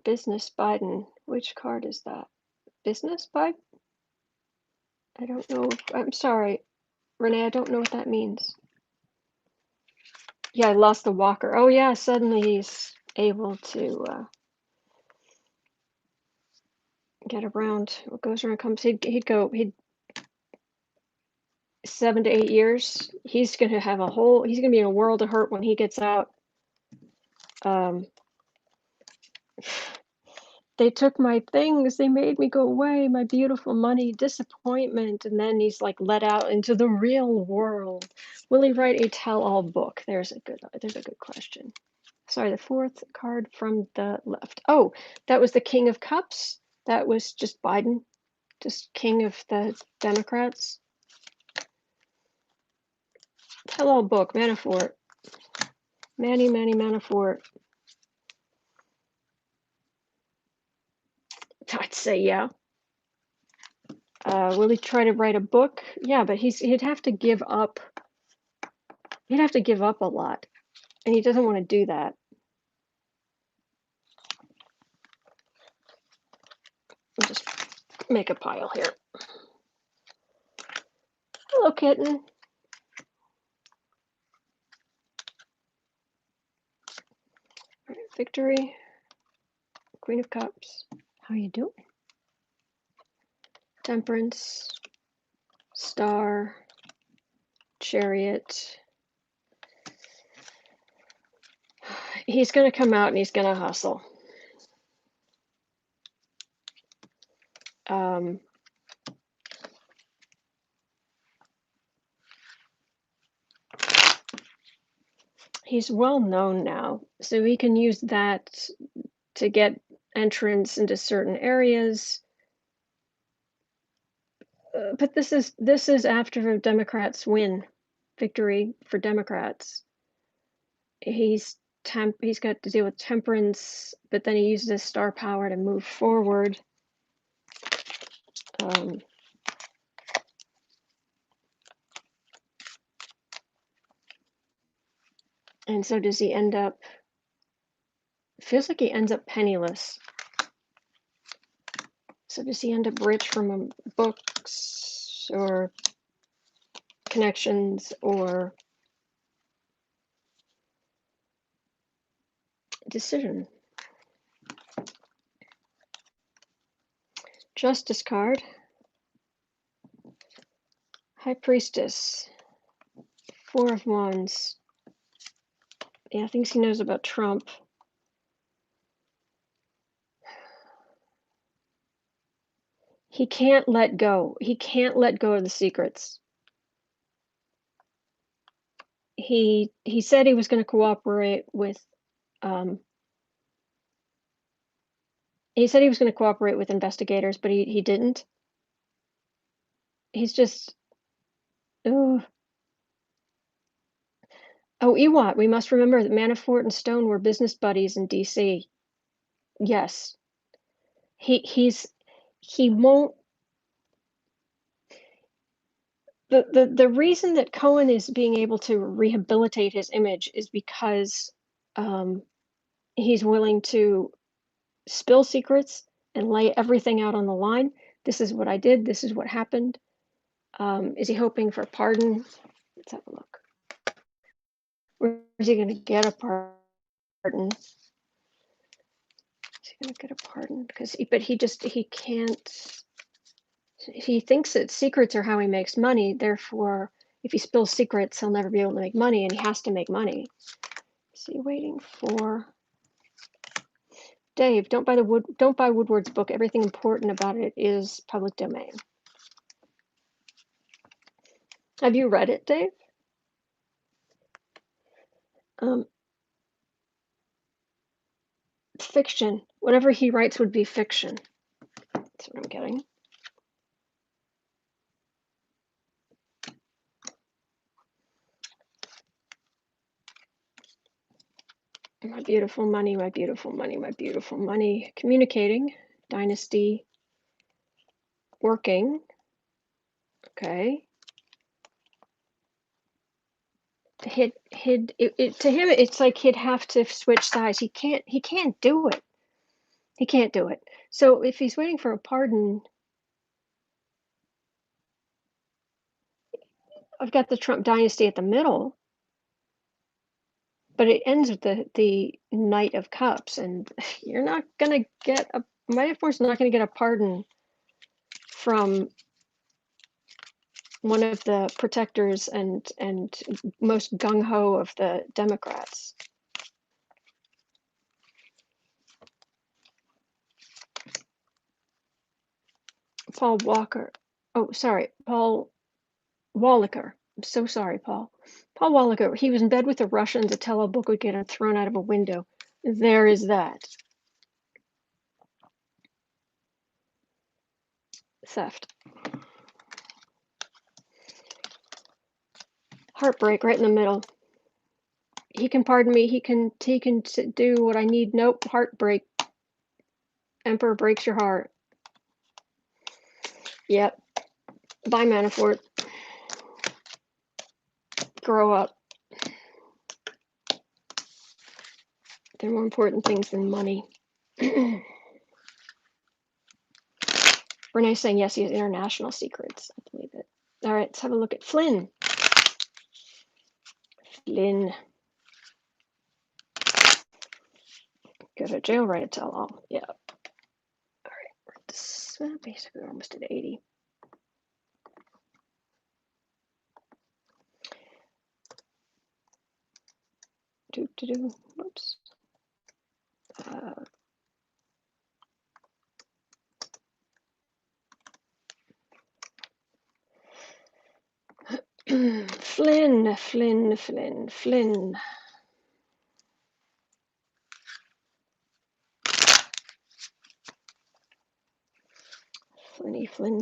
Business Biden. Which card is that? Business Biden? I don't know. I'm sorry, Renee, I don't know what that means. Yeah, I lost the walker. Oh yeah, suddenly he's able to get around. What goes around comes. He'd 7 to 8 years. He's gonna be in a world of hurt when he gets out. They took my things, they made me go away, my beautiful money, disappointment, and then he's like let out into the real world. Will he write a tell-all book? There's a good question. Sorry, the fourth card from the left. Oh, that was the King of Cups. That was just Biden, just king of the Democrats. Tell-all book, Manafort. Manny Manafort. I'd say yeah. Will he try to write a book? Yeah, but he'd have to give up. He'd have to give up a lot, and he doesn't want to do that. I'll just make a pile here. Hello, kitten. Victory. Queen of Cups. How you doing? Temperance. Star. Chariot. He's going to come out and he's going to hustle. He's well known now, so he can use that to get entrance into certain areas. But this is after Democrats win. Victory for Democrats. He's got to deal with temperance, but then he uses his star power to move forward. And so does he end up, feels like he ends up penniless. So does he end up rich from books or connections or decision? Justice card. High Priestess. Four of Wands. Yeah, thinks he knows about Trump. He can't let go. He can't let go of the secrets. He said he was gonna cooperate with, um he said he was gonna cooperate with investigators, but he didn't. He's just ugh. Oh, Ewot, we must remember that Manafort and Stone were business buddies in DC. Yes. He won't the reason that Cohen is being able to rehabilitate his image is because, um, he's willing to spill secrets and lay everything out on the line. "This is what I did, this is what happened." Is he hoping for a pardon? Let's have a look. Where is he gonna get a pardon? Is he gonna get a pardon? Because he can't. He thinks that secrets are how he makes money. Therefore, if he spills secrets, he'll never be able to make money, and he has to make money. Is he waiting for Dave? Don't buy Woodward's book. Everything important about it is public domain. Have you read it, Dave? Um, Fiction. Whatever he writes would be fiction. That's what I'm getting. My beautiful money, my beautiful money, my beautiful money. Communicating. Dynasty. Working. Okay. To him, it's like he'd have to switch sides. He can't do it. He can't do it. So if he's waiting for a pardon, I've got the Trump dynasty at the middle, but it ends with the Knight of Cups, and you're not gonna get a Metaphor's not gonna get a pardon from one of the protectors and most gung ho of the Democrats. Paul Walker. Oh, sorry, Paul Wallaker. I'm so sorry, Paul. Paul Wallaker. He was in bed with the Russians. A tell book would get him thrown out of a window. There is that. Theft. Heartbreak right in the middle. He can pardon me. He can do what I need. Nope. Heartbreak. Emperor breaks your heart. Yep. Bye, Manafort. Grow up. There are more important things than money. Renee's saying yes, he has international secrets. I believe it. All right, let's have a look at Flynn. Flynn. Go to jail, write a tell-all. Yeah. All right. This, basically, we're almost at 80. Whoops. Flynn.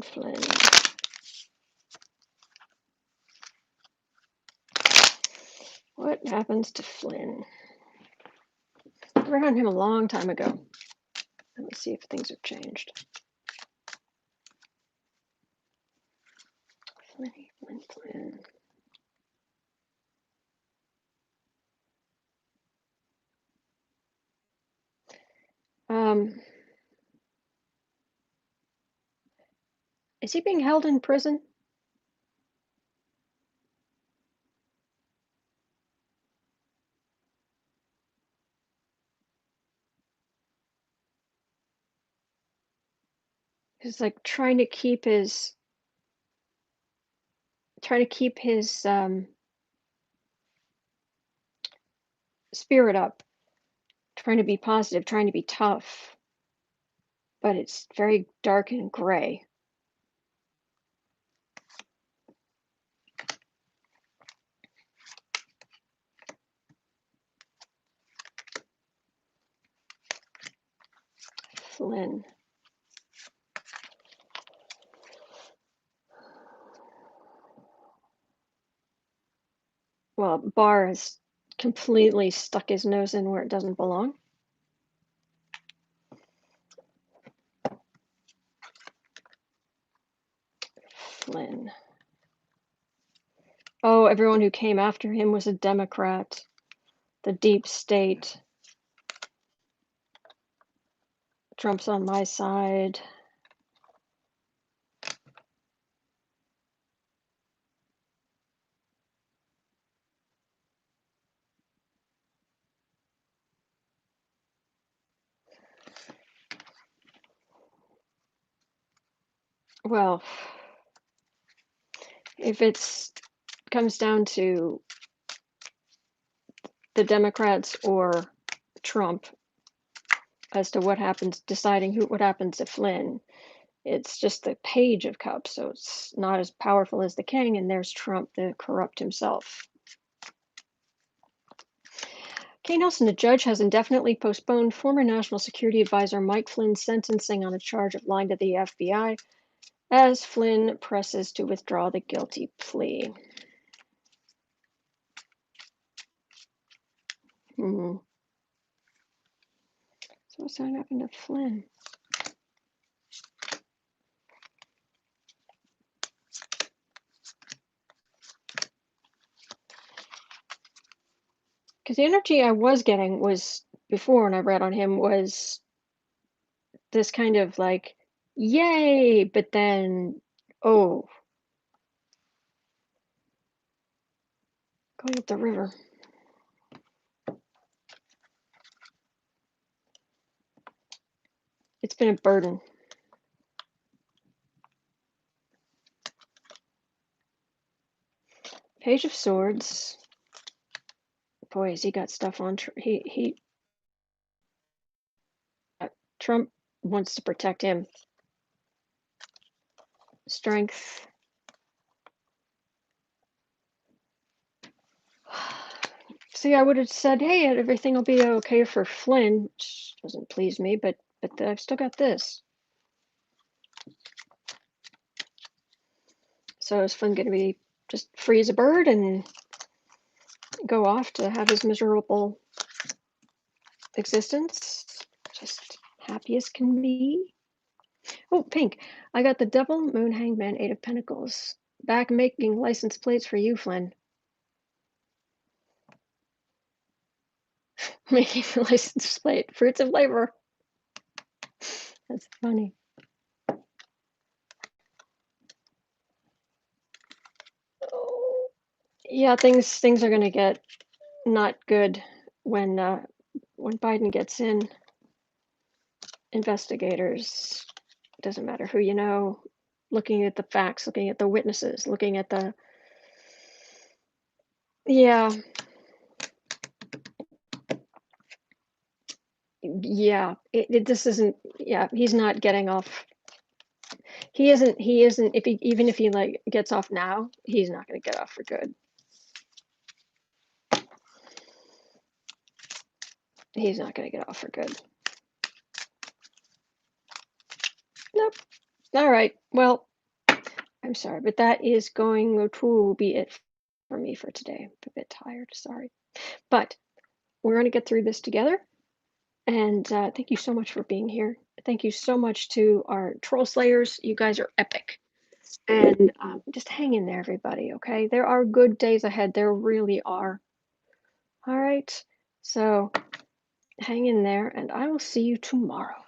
Flynn. What happens to Flynn? I read on him a long time ago. Let me see if things have changed. Flynn. Is he being held in prison? He's like trying to keep his spirit up, trying to be positive, trying to be tough, but it's very dark and gray. Flynn. Well, Barr has completely stuck his nose in where it doesn't belong. Flynn. Oh, everyone who came after him was a Democrat. The deep state. Trump's on my side. Well, if it's comes down to the Democrats or Trump as to what happens, deciding what happens to Flynn, it's just the page of cups, so it's not as powerful as the king, and there's Trump, the corrupt himself. Kay Nelson, the judge has indefinitely postponed former National Security Advisor Mike Flynn's sentencing on a charge of lying to the FBI as Flynn presses to withdraw the guilty plea. So what's going to happen to Flynn? Because the energy I was getting was, before when I read on him, was this kind of like, yay, but then, oh, going up the river. It's been a burden. Page of Swords. Boy, has he got stuff on. Trump wants to protect him. Strength. See, I would have said, hey, everything will be okay for Flynn, which doesn't please me, but I've still got this. So is Flynn going to be just free as a bird and go off to have his miserable existence? Just happy as can be. Oh, pink. I got the Devil, Moon, Hangman, Eight of Pentacles. Back making license plates for you, Flynn. Making a license plate. Fruits of labor. That's funny. Oh, yeah, things are going to get not good when Biden gets in. Investigators, doesn't matter who you know, looking at the facts, looking at the witnesses, looking at the, yeah, this isn't, yeah, he's not getting off. He isn't, even if he like gets off now, he's not going to get off for good. He's not going to get off for good. Nope. All right. Well, I'm sorry, but that is going to be it for me for today. I'm a bit tired, sorry. But we're going to get through this together. And thank you so much for being here. Thank you so much to our troll slayers. You guys are epic. And just hang in there, everybody, okay? There are good days ahead. There really are. All right. So hang in there, and I will see you tomorrow.